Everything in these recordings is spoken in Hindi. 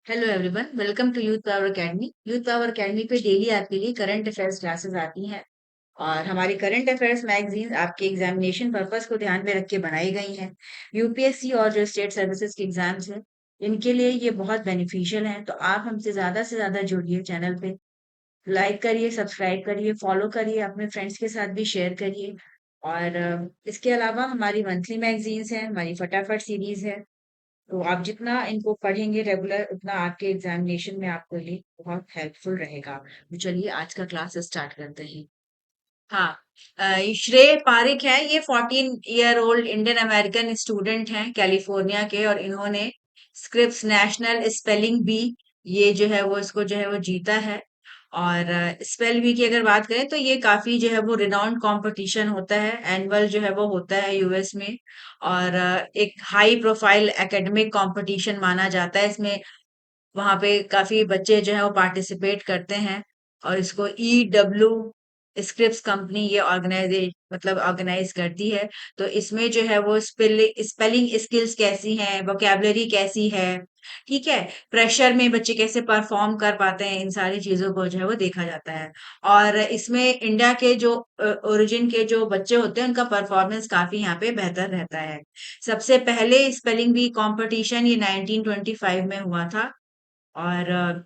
Hello everyone, welcome to Youth Power Academy. Youth Power Academy पे डेली आपके लिए करंट अफेयर्स क्लासेस आती हैं। और हमारी करंट अफेयर्स मैगजीन आपके एग्जामिनेशन पर्पस को ध्यान में रख के बनाई गई हैं। यूपीएससी और जो स्टेट सर्विसेज के एग्जाम्स हैं, इनके लिए ये बहुत बेनिफिशियल हैं। तो आप हमसे ज़्यादा से ज़्यादा जुड़िए, चैनल पे लाइक करिए, सब्सक्राइब करिए, फॉलो करिए, अपने फ्रेंड्स के साथ भी शेयर करिए। और इसके अलावा हमारी मंथली मैगजीन्स हैं, हमारी फटाफट सीरीज है। तो आप जितना इनको पढ़ेंगे रेगुलर, उतना आपके एग्जामिनेशन में आपके लिए बहुत हेल्पफुल रहेगा। तो चलिए आज का क्लास स्टार्ट करते हैं। हाँ, ये श्रेय पारिक है। ये 14 year old Indian American student हैं कैलिफोर्निया के, और इन्होंने स्क्रिप्स नेशनल स्पेलिंग बी, ये जो है वो इसको जो है वो जीता है। और स्पेल बी की अगर बात करें तो ये काफी जो है वो रिनाउंड कंपटीशन होता है, एनुअल जो है वो होता है यूएस में। और एक हाई प्रोफाइल एकेडमिक कंपटीशन माना जाता है इसमें। वहां पे काफी बच्चे जो है वो पार्टिसिपेट करते हैं। और इसको डब्ल्यू स्क्रिप्स कंपनी ये ऑर्गेनाइज करती है। तो इसमें जो है वो स्पेलिंग स्किल्स कैसी हैं, वोकेबलरी कैसी है, ठीक है, प्रेशर में बच्चे कैसे परफॉर्म कर पाते हैं, इन सारी चीजों को जो है वो देखा जाता है। और इसमें इंडिया के जो ओरिजिन के जो बच्चे होते हैं, उनका परफॉर्मेंस काफी यहाँ पे बेहतर रहता है। सबसे पहले स्पेलिंग बी कंपटीशन ये 1925 में हुआ था। और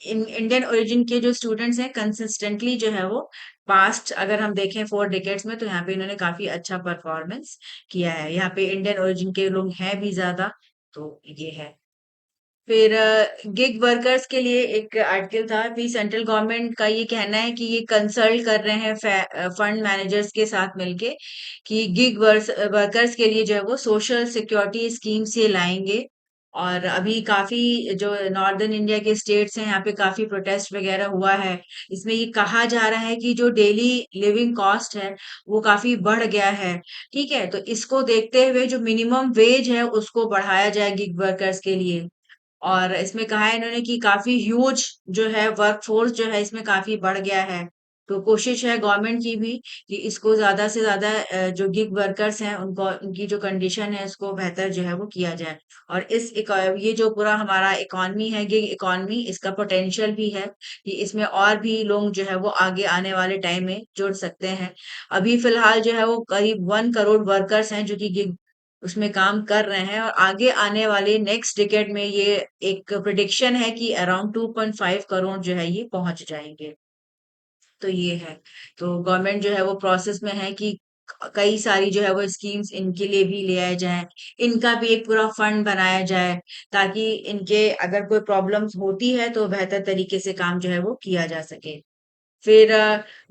इंडियन ओरिजिन के जो स्टूडेंट्स हैं कंसिस्टेंटली जो है वो पास्ट अगर हम देखें 4 डिकेड्स में, तो यहाँ पे इन्होंने काफी अच्छा परफॉर्मेंस किया है। यहाँ पे इंडियन ओरिजिन के लोग हैं भी ज्यादा। तो ये है। फिर गिग वर्कर्स के लिए एक आर्टिकल था कि सेंट्रल गवर्नमेंट का ये कहना है कि ये कंसल्ट कर रहे हैं फंड मैनेजर्स के साथ मिलके कि गिग वर्कर्स के लिए जो है वो सोशल सिक्योरिटी स्कीम्स ये लाएंगे। और अभी काफी जो नॉर्दर्न इंडिया के स्टेट्स हैं, यहाँ पे काफी प्रोटेस्ट वगैरह हुआ है। इसमें ये कहा जा रहा है कि जो डेली लिविंग कॉस्ट है वो काफी बढ़ गया है। ठीक है, तो इसको देखते हुए जो मिनिमम वेज है उसको बढ़ाया जाए गिग वर्कर्स के लिए। और इसमें कहा है इन्होंने कि काफी ह्यूज जो है वर्कफोर्स जो है इसमें काफी बढ़ गया है। तो कोशिश है गवर्नमेंट की भी कि इसको ज्यादा से ज्यादा जो गिग वर्कर्स हैं उनको उनकी जो कंडीशन है उसको बेहतर जो है वो किया जाए। और ये जो पूरा हमारा इकॉनमी है, गिग इकॉनमी, इसका पोटेंशियल भी है कि इसमें और भी लोग जो है वो आगे आने वाले टाइम में जुड़ सकते हैं। अभी फिलहाल जो है वो करीब 1 करोड़ वर्कर्स हैं जो कि गिग उसमें काम कर रहे हैं। और आगे आने वाले नेक्स्ट डिकेड में ये एक प्रिडिक्शन है कि अराउंड 2.5 करोड़ जो है ये पहुंच जाएंगे। तो ये है। तो गवर्नमेंट जो है वो प्रोसेस में है कि कई सारी जो है वो स्कीम्स इनके लिए भी ले आए जाएं। इनका भी एक पूरा फंड बनाया जाए ताकि इनके अगर कोई प्रॉब्लम्स होती है तो बेहतर तरीके से काम जो है वो किया जा सके। फिर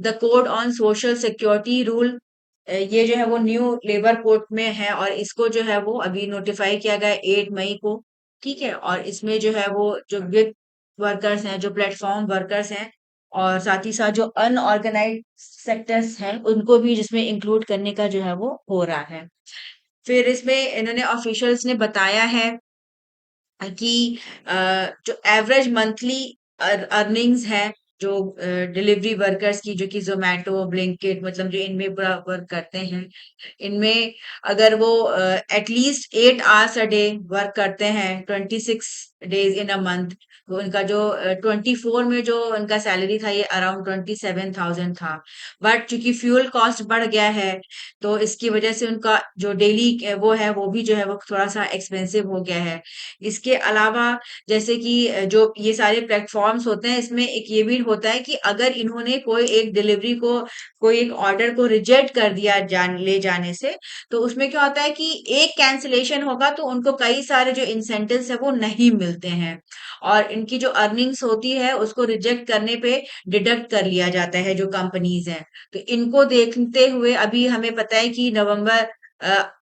the code on social security rule, ये जो है वो न्यू लेबर कोड में है और इसको जो है वो अभी नोटिफाई किया गया 8 मई को। ठीक है, और इसमें जो है वो जो गिग वर्कर्स हैं, जो प्लेटफॉर्म वर्कर्स हैं, और साथ ही साथ जो अनऑर्गेनाइज सेक्टर्स हैं उनको भी जिसमें इंक्लूड करने का जो है वो हो रहा है। फिर इसमें इन्होंने ऑफिशियल्स ने बताया है कि अ, जो एवरेज मंथली अर्निंग्स है जो डिलीवरी वर्कर्स की, जो कि जोमेटो, ब्लिंकिट, मतलब जो इनमें पूरा वर्क करते हैं, इनमें अगर वो at least 8 hours a day work करते हैं, 26 डेज इन अ मंथ, तो उनका जो 24 में जो उनका सैलरी था ये अराउंड 27,000 था। बट चूंकि फ्यूल कॉस्ट बढ़ गया है, तो इसकी वजह से उनका जो डेली वो है वो भी जो है वो थोड़ा सा एक्सपेंसिव हो गया है। इसके अलावा जैसे कि जो ये सारे प्लेटफॉर्म्स होते हैं, इसमें एक ये भी होता है कि अगर इन्होंने कोई एक ऑर्डर को रिजेक्ट कर दिया ले जाने से, तो उसमें क्या होता है कि एक कैंसिलेशन होगा तो उनको कई सारे जो इंसेंटिव्स है वो नहीं मिलते हैं। और इनकी जो अर्निंग्स होती है उसको रिजेक्ट करने पे डिडक्ट कर लिया जाता है जो कंपनीज हैं। तो इनको देखते हुए अभी हमें पता है कि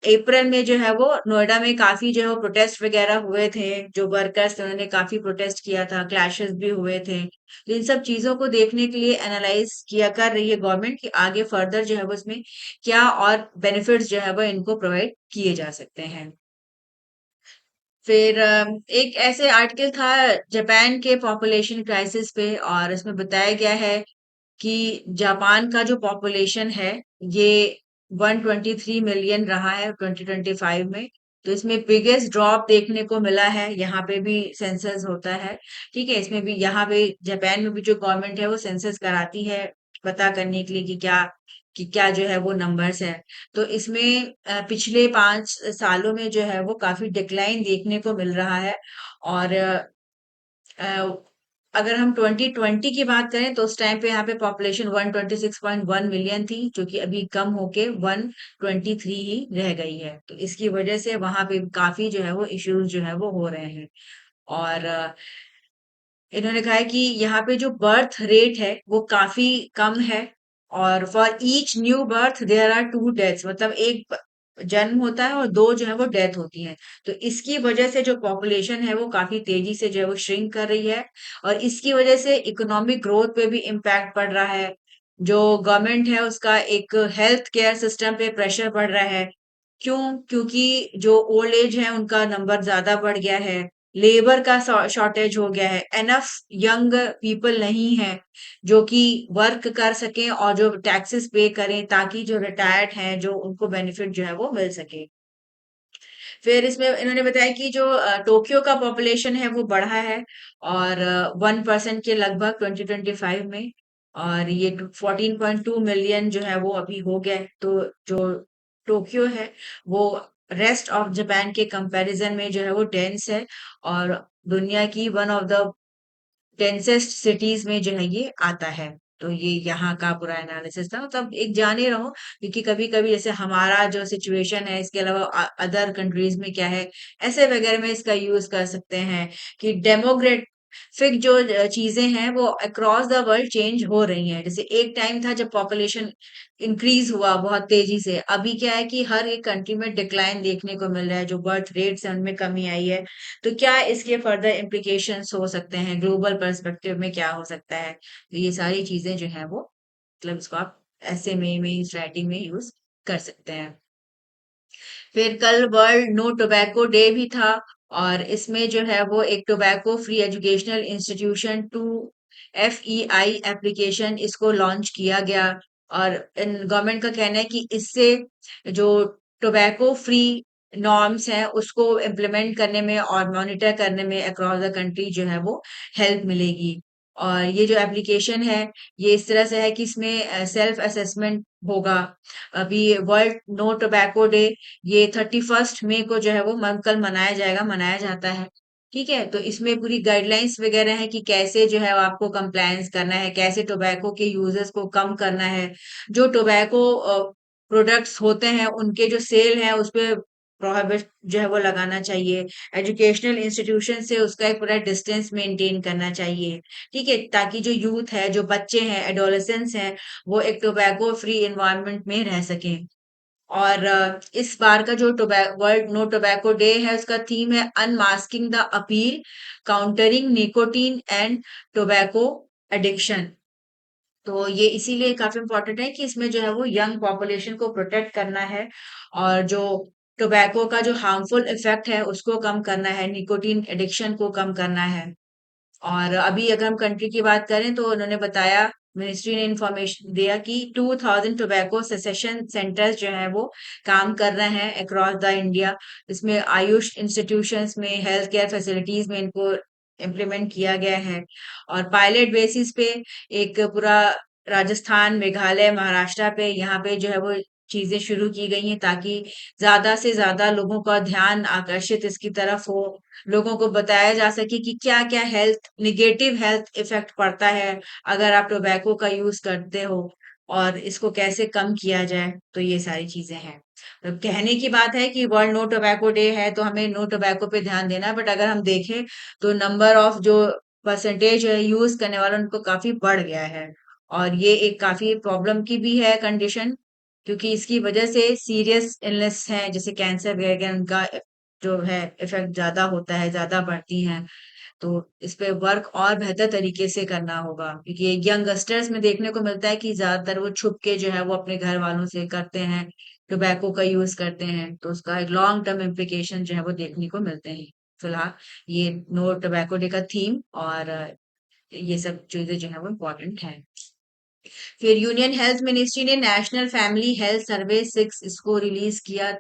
अप्रैल में जो है वो नोएडा में काफी जो है वो प्रोटेस्ट वगैरह हुए थे। जो वर्कर्स थे उन्होंने काफी प्रोटेस्ट किया था, क्लैशेस भी हुए थे। तो इन सब चीजों को देखने के लिए एनालाइज किया कर रही है गवर्नमेंट कि आगे फर्दर जो है वो इसमें क्या और बेनिफिट्स जो है वो इनको प्रोवाइड किए जा सकते हैं। फिर एक ऐसे आर्टिकल था जापान के पॉपुलेशन क्राइसिस पे, और इसमें बताया गया है कि जापान का जो पॉपुलेशन है ये 123 मिलियन रहा है 2025 में। तो इसमें बिगेस्ट ड्रॉप देखने को मिला है, यहाँ पे भी सेंसस होता है, ठीक है। इसमें भी यहाँ पे जापान में भी जो गवर्नमेंट है वो सेंसस कराती है, पता करने के लिए कि क्या जो है वो नंबर्स है। तो इसमें पिछले 5 सालों में जो है वो काफी डिक्लाइन देखने को मिल रहा है। और अ, अगर हम 2020 की बात करें तो उस टाइम पे यहाँ पे पॉपुलेशन 126.1 मिलियन थी, जो कि अभी कम होके 123 ही रह गई है। तो इसकी वजह से वहां पे काफी जो है वो इश्यूज जो है वो हो रहे हैं। और इन्होंने कहा है कि यहाँ पे जो बर्थ रेट है वो काफी कम है, और for each new birth there are 2 deaths, मतलब एक जन्म होता है और 2 जो है वो डेथ होती हैं। तो इसकी वजह से जो पॉपुलेशन है वो काफी तेजी से जो है वो श्रिंक कर रही है, और इसकी वजह से इकोनॉमिक ग्रोथ पे भी इम्पैक्ट पड़ रहा है। जो गवर्नमेंट है उसका एक हेल्थ केयर सिस्टम पे प्रेशर पड़ रहा है। क्यों? क्योंकि जो ओल्ड एज है उनका नंबर ज्यादा बढ़ गया है, लेबर का शॉर्टेज हो गया है, एनफ यंग पीपल नहीं है जो कि वर्क कर सकें और जो टैक्सेस पे करें, ताकि जो रिटायर्ड हैं जो उनको बेनिफिट जो है वो मिल सके। फिर इसमें इन्होंने बताया कि जो टोक्यो का पॉपुलेशन है वो बढ़ा है, और 1% के लगभग 2025 में, और ये 14.2 मिलियन जो है वो अभी हो गया है। तो जो टोक्यो है वो रेस्ट ऑफ जापान के कंपैरिजन में जो है वो डेंस है, और दुनिया की one of the densest cities में जो है ये आता है। तो ये यहाँ का पूरा एनालिसिस था, मतलब एक जाने रहो, क्योंकि कभी कभी जैसे हमारा जो सिचुएशन है, इसके अलावा अदर कंट्रीज में क्या है, ऐसे वगैरह में इसका यूज कर सकते हैं कि डेमोग्राफिक जो चीजें हैं वो अक्रॉस द वर्ल्ड चेंज हो रही हैं। जैसे एक टाइम था जब पॉपुलेशन इंक्रीज हुआ बहुत तेजी से, अभी क्या है कि हर एक कंट्री में डिक्लाइन देखने को मिल रहा है, जो बर्थ रेट्स है उनमें कमी आई है। तो क्या इसके फर्दर इम्प्लीकेशंस हो सकते हैं, ग्लोबल पर्सपेक्टिव में क्या हो सकता है, तो ये सारी चीजें जो है वो, मतलब इसको आप ऐसे में इस राइटिंग में यूज कर सकते हैं। फिर कल वर्ल्ड नो टोबैको डे भी था, और इसमें जो है वो एक tobacco free educational institution 2FEI application इसको लॉन्च किया गया। और गवर्नमेंट का कहना है कि इससे जो टोबैको फ्री नॉर्म्स हैं उसको इम्प्लीमेंट करने में और मॉनिटर करने में अक्रॉस द कंट्री जो है वो हेल्प मिलेगी। और ये जो एप्लीकेशन है ये इस तरह से है कि इसमें सेल्फ असेसमेंट होगा। अभी वर्ल्ड नो टोबैको डे ये 31 मई को जो है वो कल मनाया जाएगा, मनाया जाता है, ठीक है। तो इसमें पूरी गाइडलाइंस वगैरह है कि कैसे जो है वो आपको कंप्लायंस करना है, कैसे टोबैको के यूजेस को कम करना है, जो टोबैको प्रोडक्ट्स होते हैं उनके जो सेल है उस पे प्रोहिबिट जो है वो लगाना चाहिए। एजुकेशनल इंस्टीट्यूशन से उसका एक पूरा डिस्टेंस मेंटेन करना चाहिए, ठीक है, ताकि जो यूथ है, जो बच्चे हैं, एडोलेसेंस हैं, वो एक टोबैको फ्री एनवायरनमेंट में रह सकें। और इस बार का जो वर्ल्ड नो टोबैको डे है उसका थीम है unmasking the appeal, countering nicotine and tobacco addiction. तो ये इसीलिए काफी इम्पोर्टेंट है कि इसमें जो है वो यंग पॉपुलेशन को प्रोटेक्ट करना है, और जो टोबैको का जो हार्मफुल इफेक्ट है उसको कम करना है, निकोटीन एडिक्शन को कम करना है। और अभी अगर हम कंट्री की बात करें तो उन्होंने बताया, मिनिस्ट्री ने इंफॉर्मेशन दिया कि 2000 टोबैको सेसेशन सेंटर्स जो है वो काम कर रहे हैं अक्रॉस द इंडिया। इसमें आयुष इंस्टीट्यूशंस में, हेल्थ केयर फैसिलिटीज में इनको इम्प्लीमेंट किया गया है, और पायलट बेसिस पे एक पूरा राजस्थान, मेघालय, महाराष्ट्र पे यहाँ पे जो है वो चीजें शुरू की गई हैं, ताकि ज्यादा से ज्यादा लोगों का ध्यान आकर्षित इसकी तरफ हो, लोगों को बताया जा सके कि क्या-क्या नेगेटिव हेल्थ इफेक्ट पड़ता है अगर आप टोबैको का यूज करते हो, और इसको कैसे कम किया जाए। तो ये सारी चीजें हैं। तो कहने की बात है कि वर्ल्ड नो टोबैको डे है तो हमें नो टोबैको पे ध्यान देना है, बट अगर हम देखें तो नंबर ऑफ जो परसेंटेज है यूज करने वाला उनको काफी बढ़ गया है, और ये एक काफी प्रॉब्लम की भी है कंडीशन, क्योंकि इसकी वजह से सीरियस इलनेस है जैसे कैंसर वगैरह, उनका जो है इफेक्ट ज्यादा होता है, ज्यादा बढ़ती हैं। तो इस पे वर्क और बेहतर तरीके से करना होगा, क्योंकि ये यंगस्टर्स में देखने को मिलता है कि ज्यादातर वो छुप के जो है वो अपने घर वालों से करते हैं, टोबैको का यूज करते हैं, तो उसका एक लॉन्ग टर्म इम्प्लीकेशन जो है वो देखने को मिलते हैं। फिलहाल ये नो टोबैको डे का थीम और ये सब चीजें जो है वो इम्पोर्टेंट है। फिर यूनियन हेल्थ मिनिस्ट्री ने नेशनल फैमिली हेल्थ सर्वे 6 इसको रिलीज किया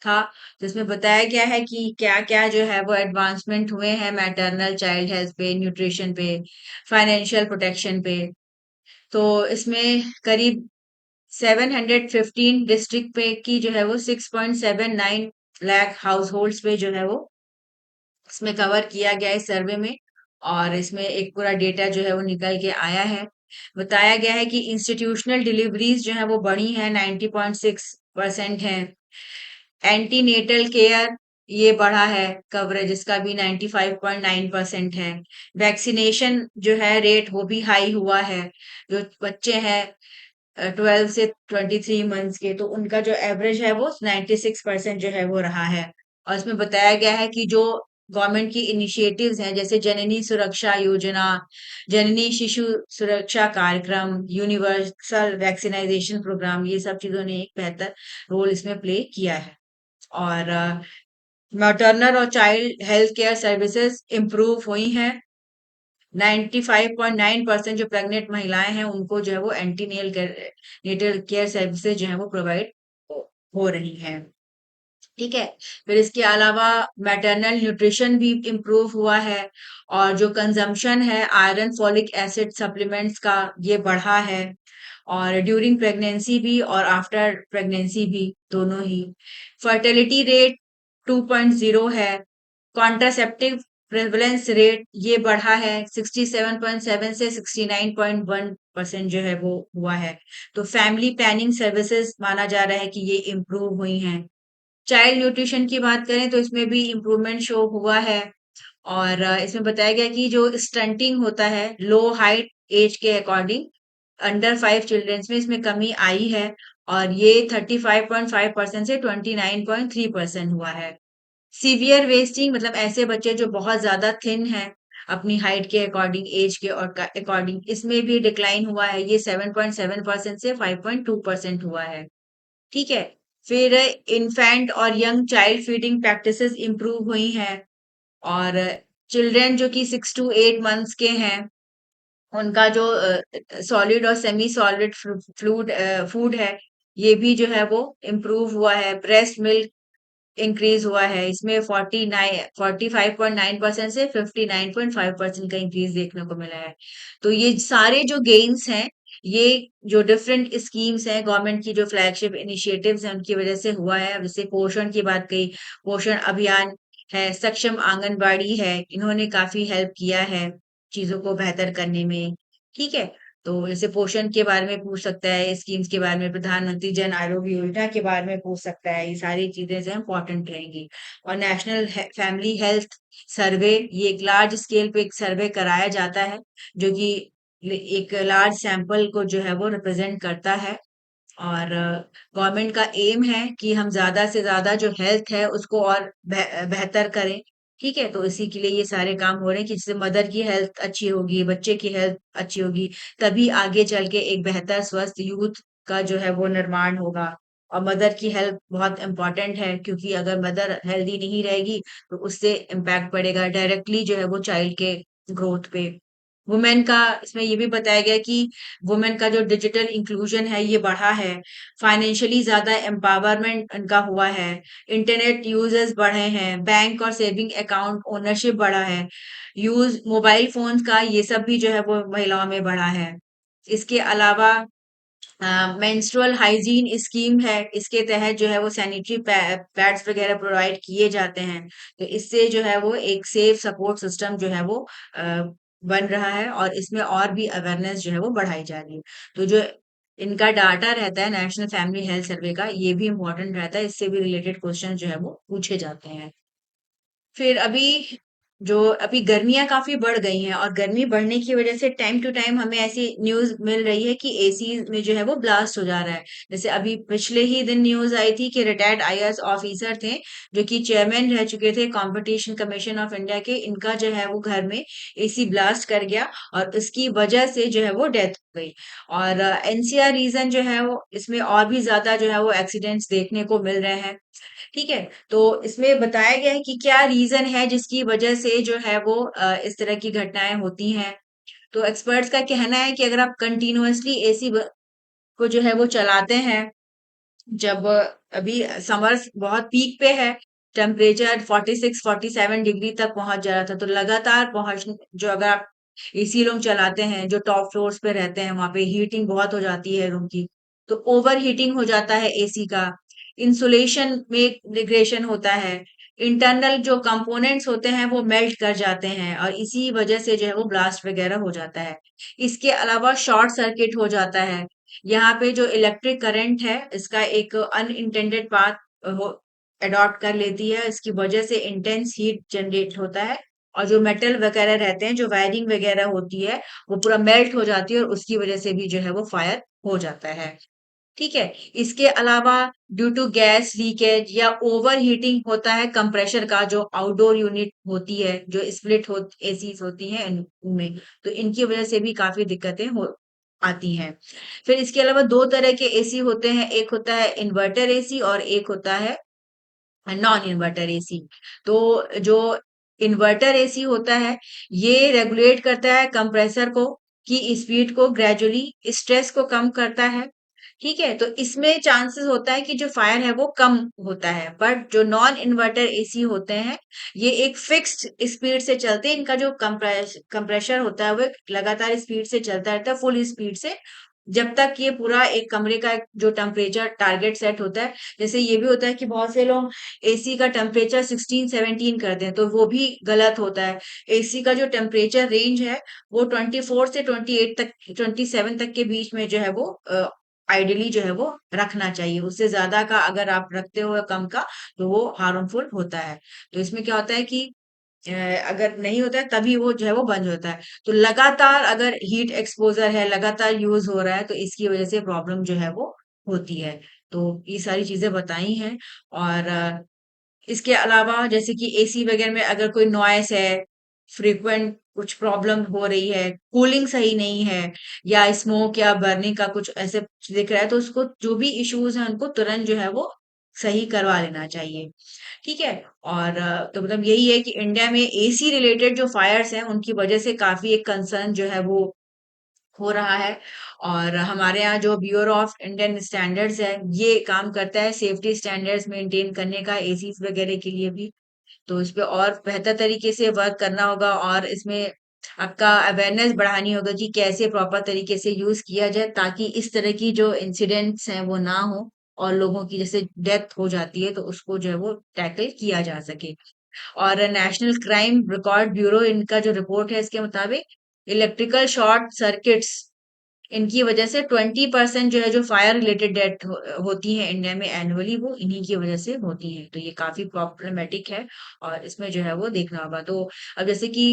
था, जिसमें बताया गया है कि क्या क्या जो है वो एडवांसमेंट हुए हैं मैटरनल चाइल्ड हेल्थ पे, न्यूट्रिशन पे, फाइनेंशियल प्रोटेक्शन पे। तो इसमें करीब 715 डिस्ट्रिक्ट पे की जो है वो 6.79 लाख हाउस होल्ड्स पे जो है वो इसमें कवर किया गया है इस सर्वे में। और इसमें एक पूरा डेटा जो है वो निकल के आया है। बताया गया है कि इंस्टीट्यूशनल डिलीवरीज जो है वो बढ़ी है, 90.6% है। एंटीनेटल केयर ये बढ़ा है कवरेज इसका भी 95.9% है। वैक्सीनेशन जो है रेट वो भी हाई हुआ है। जो बच्चे हैं 12 से 23 मंथ्स के, तो उनका जो एवरेज है वो 96% जो है वो रहा है। और इसमें बताया गया है कि जो गवर्नमेंट की इनिशिएटिव्स हैं, जैसे जननी सुरक्षा योजना, जननी शिशु सुरक्षा कार्यक्रम, यूनिवर्सल वैक्सीनाइजेशन प्रोग्राम, ये सब चीजों ने एक बेहतर रोल इसमें प्ले किया है। और मैटरनल और child health care services improve हुई हैं। 95.9% जो प्रेग्नेंट महिलाएं हैं उनको जो है वो नेटल केयर सर्विसेज जो है वो प्रोवाइड हो रही हैं। ठीक है। फिर इसके अलावा मैटरनल न्यूट्रिशन भी इम्प्रूव हुआ है। और जो कंजम्पशन है आयरन फॉलिक एसिड सप्लीमेंट्स का, ये बढ़ा है। और ड्यूरिंग प्रेगनेंसी भी और आफ्टर प्रेगनेंसी भी, दोनों ही। फर्टिलिटी रेट 2.0 है। कॉन्ट्रासेप्टिव प्रेवलेंस रेट ये बढ़ा है, 67.7 से 69.1% जो है वो हुआ है। तो फैमिली प्लानिंग सर्विसेज माना जा रहा है कि ये इम्प्रूव हुई हैं। चाइल्ड न्यूट्रिशन की बात करें तो इसमें भी इम्प्रूवमेंट शो हुआ है। और इसमें बताया गया कि जो स्टंटिंग होता है लो हाइट एज के अकॉर्डिंग, अंडर 5 चिल्ड्रंस में इसमें कमी आई है। और ये 35.5% से 29.3% हुआ है। सीवियर वेस्टिंग मतलब ऐसे बच्चे जो बहुत ज्यादा थिन हैं अपनी हाइट के अकॉर्डिंग, एज के और अकॉर्डिंग, इसमें भी डिक्लाइन हुआ है। ये 7.7% से 5.2% हुआ है। ठीक है। फिर इन्फेंट और young child feeding practices improve हुई हैं। और चिल्ड्रन जो कि 6 to 8 मंथ्स के हैं, उनका जो सॉलिड और सेमी सॉलिड फ्लूड फूड है, ये भी जो है वो इम्प्रूव हुआ है। ब्रेस्ट मिल्क इंक्रीज हुआ है, इसमें 45.9% से 59.5% का इंक्रीज देखने को मिला है। तो ये सारे जो गेन्स हैं, ये जो डिफरेंट स्कीम्स हैं गवर्नमेंट की, जो फ्लैगशिप इनिशिएटिव्स हैं, उनकी वजह से हुआ है। जैसे पोषण की बात कही, पोषण अभियान है, सक्षम आंगनबाड़ी है, इन्होंने काफी हेल्प किया है चीजों को बेहतर करने में। ठीक है। तो जैसे पोषण के बारे में पूछ सकता है, स्कीम्स के बारे में, प्रधानमंत्री जन आरोग्य योजना के बारे में पूछ सकता है, ये सारी चीजें जो इम्पोर्टेंट रहेंगी। और नेशनल फैमिली हेल्थ सर्वे, ये एक लार्ज स्केल पे एक सर्वे कराया जाता है, जो कि एक लार्ज सैंपल को जो है वो रिप्रेजेंट करता है। और गवर्नमेंट का एम है कि हम ज्यादा से ज्यादा जो हेल्थ है उसको और बेहतर करें। ठीक है। तो इसी के लिए ये सारे काम हो रहे हैं कि जिससे मदर की हेल्थ अच्छी होगी, बच्चे की हेल्थ अच्छी होगी, तभी आगे चल के एक बेहतर स्वस्थ यूथ का जो है वो निर्माण होगा। और मदर की हेल्थ बहुत इंपॉर्टेंट है, क्योंकि अगर मदर हेल्दी नहीं रहेगी तो उससे इम्पैक्ट पड़ेगा डायरेक्टली जो है वो चाइल्ड के ग्रोथ पे। वुमेन का इसमें ये भी बताया गया कि वुमेन का जो डिजिटल इंक्लूजन है ये बढ़ा है। फाइनेंशियली ज्यादा एम्पावरमेंट उनका हुआ है। इंटरनेट यूजर्स बढ़े हैं, बैंक और सेविंग अकाउंट ओनरशिप बढ़ा है। यूज मोबाइल फोन्स का ये सब भी जो है वो महिलाओं में बढ़ा है। इसके अलावा मेंस्ट्रुअल हाइजीन स्कीम है, इसके तहत जो है वो सैनिटरी पैड्स वगैरह प्रोवाइड किए जाते हैं। तो इससे जो है वो एक सेफ सपोर्ट सिस्टम जो है वो अ, बन रहा है। और इसमें और भी अवेयरनेस जो है वो बढ़ाई जा रही है। तो जो इनका डाटा रहता है नेशनल फैमिली हेल्थ सर्वे का, ये भी इम्पोर्टेंट रहता है, इससे भी रिलेटेड क्वेश्चन जो है वो पूछे जाते हैं। फिर अभी गर्मियाँ काफ़ी बढ़ गई हैं, और गर्मी बढ़ने की वज़ह से टाइम टू टाइम हमें ऐसी न्यूज़ मिल रही है कि एसी में जो है वो ब्लास्ट हो जा रहा है। जैसे अभी पिछले ही दिन न्यूज़ आई थी कि रिटायर्ड आईएएस ऑफिसर थे, जो कि चेयरमैन रह चुके थे कॉम्पिटिशन कमीशन ऑफ इंडिया के, इनका जो है वो घर में एसी ब्लास्ट कर गया, और उसकी वजह से जो है वो डेथ हो गई। और एनसीआर रीज़न जो है वो इसमें और भी ज़्यादा जो है वो एक्सीडेंट्स देखने को मिल रहे हैं। ठीक है। तो इसमें बताया गया है कि क्या रीज़न है जिसकी वज़ह से जो है वो इस तरह की घटनाएँ होती हैं। तो एक्सपर्ट्स का कहना है कि अगर आप कंटिन्यूअसली एसी को जो है वो चलाते हैं, जब अभी समर्स बहुत पीक पे है, टेम्परेचर 46-47 डिग्री तक पहुंच जा रहा था, तो लगातार पहुंच जो अगर आप एसी रूम चलाते हैं, जो टॉप फ्लोर्स पे रहते हैं, वहां पे हीटिंग बहुत हो जाती है रूम की, तो ओवर हीटिंग हो जाता है एसी का, इंसुलेशन में डिग्रेडेशन होता है, इंटरनल जो कंपोनेंट्स होते हैं वो मेल्ट कर जाते हैं, और इसी वजह से जो है वो ब्लास्ट वगैरह हो जाता है। इसके अलावा शॉर्ट सर्किट हो जाता है। यहाँ पे जो इलेक्ट्रिक करंट है, इसका एक अनइंटेंडेड पाथ हो अडॉप्ट कर लेती है, इसकी वजह से इंटेंस हीट जनरेट होता है, और जो मेटल वगैरह रहते हैं, जो वायरिंग वगैरह होती है, वो पूरा मेल्ट हो जाती है, और उसकी वजह से भी जो है वो फायर हो जाता है। ठीक है। इसके अलावा ड्यू टू गैस लीकेज या ओवर हीटिंग होता है कंप्रेशर का, जो आउटडोर यूनिट होती है, जो स्प्लिट हो एसीज होती हैं उनमें, तो इनकी वजह से भी काफी दिक्कतें हो आती हैं। फिर इसके अलावा दो तरह के एसी होते हैं, एक होता है इन्वर्टर एसी और एक होता है नॉन इन्वर्टर एसी। तो जो इन्वर्टर एसी होता है, ये रेगुलेट करता है कंप्रेसर को की स्पीड को, ग्रेजुअली स्ट्रेस को कम करता है। ठीक है, तो इसमें चांसेस होता है कि जो फायर है वो कम होता है, बट जो नॉन इन्वर्टर एसी होते हैं, ये एक फिक्स्ड स्पीड से चलते हैं, इनका जो कंप्रेशर होता है वो एक लगातार स्पीड से चलता रहता है, फुल स्पीड से, जब तक ये पूरा एक कमरे का जो टेम्परेचर टारगेट सेट होता है। जैसे ये भी होता है कि बहुत से लोग एसी का टेम्परेचर 16-17 कर दें, तो वो भी गलत होता है। एसी का जो टेम्परेचर रेंज है, वो 24 से 28 तक, 27 तक के बीच में जो है वो आइडियली जो है वो रखना चाहिए। उससे ज्यादा का अगर आप रखते हो या कम का, तो वो हार्मफुल होता है। तो इसमें क्या होता है कि अगर नहीं होता है तभी वो जो है वो बंद होता है। तो लगातार अगर हीट एक्सपोजर है, लगातार यूज हो रहा है, तो इसकी वजह से प्रॉब्लम जो है वो होती है। तो ये सारी चीजें बताई हैं। और इसके अलावा जैसे कि एसी वगैरह में अगर कोई नॉइस है, फ्रीक्वेंट कुछ प्रॉब्लम हो रही है, कूलिंग सही नहीं है, या स्मोक या बर्निंग का कुछ ऐसे दिख रहा है, तो उसको जो भी इश्यूज हैं उनको तुरंत जो है वो सही करवा लेना चाहिए। ठीक है। और तो मतलब यही है कि इंडिया में एसी रिलेटेड जो फायर्स हैं उनकी वजह से काफी एक कंसर्न जो है वो हो रहा है। और हमारे यहाँ जो ब्यूरो ऑफ इंडियन स्टैंडर्ड्स है, ये काम करता है सेफ्टी स्टैंडर्ड्स मेंटेन करने का एसी वगैरह के लिए भी। तो इस पे और बेहतर तरीके से वर्क करना होगा, और इसमें आपका अवेयरनेस बढ़ानी होगा कि कैसे प्रॉपर तरीके से यूज किया जाए, ताकि इस तरह की जो इंसिडेंट्स हैं वो ना हो, और लोगों की जैसे डेथ हो जाती है तो उसको जो है वो टैकल किया जा सके। और नेशनल क्राइम रिकॉर्ड ब्यूरो, इनका जो रिपोर्ट है, इसके मुताबिक इलेक्ट्रिकल शॉर्ट सर्किट्स, इनकी वजह से 20% जो है जो फायर रिलेटेड डेथ होती है इंडिया में एनुअली, वो इन्हीं की वजह से होती है। तो ये काफी प्रॉब्लमेटिक है, और इसमें जो है वो देखना होगा। तो अब जैसे कि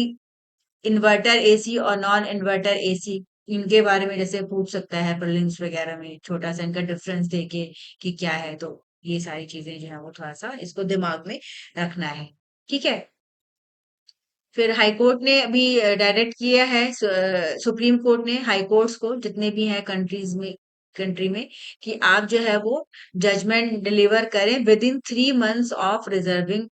इन्वर्टर एसी और नॉन इन्वर्टर एसी, इनके बारे में जैसे पूछ सकता है प्रीलिम्स वगैरह में, छोटा सा इनका डिफरेंस देके कि क्या है, तो ये सारी चीजें जो है वो थोड़ा सा इसको दिमाग में रखना है। ठीक है। फिर हाई कोर्ट ने अभी डायरेक्ट किया है, सुप्रीम कोर्ट ने हाई कोर्ट्स को, जितने भी हैं कंट्री में, कि आप जो है वो जजमेंट डिलीवर करें with in 3 months of reserving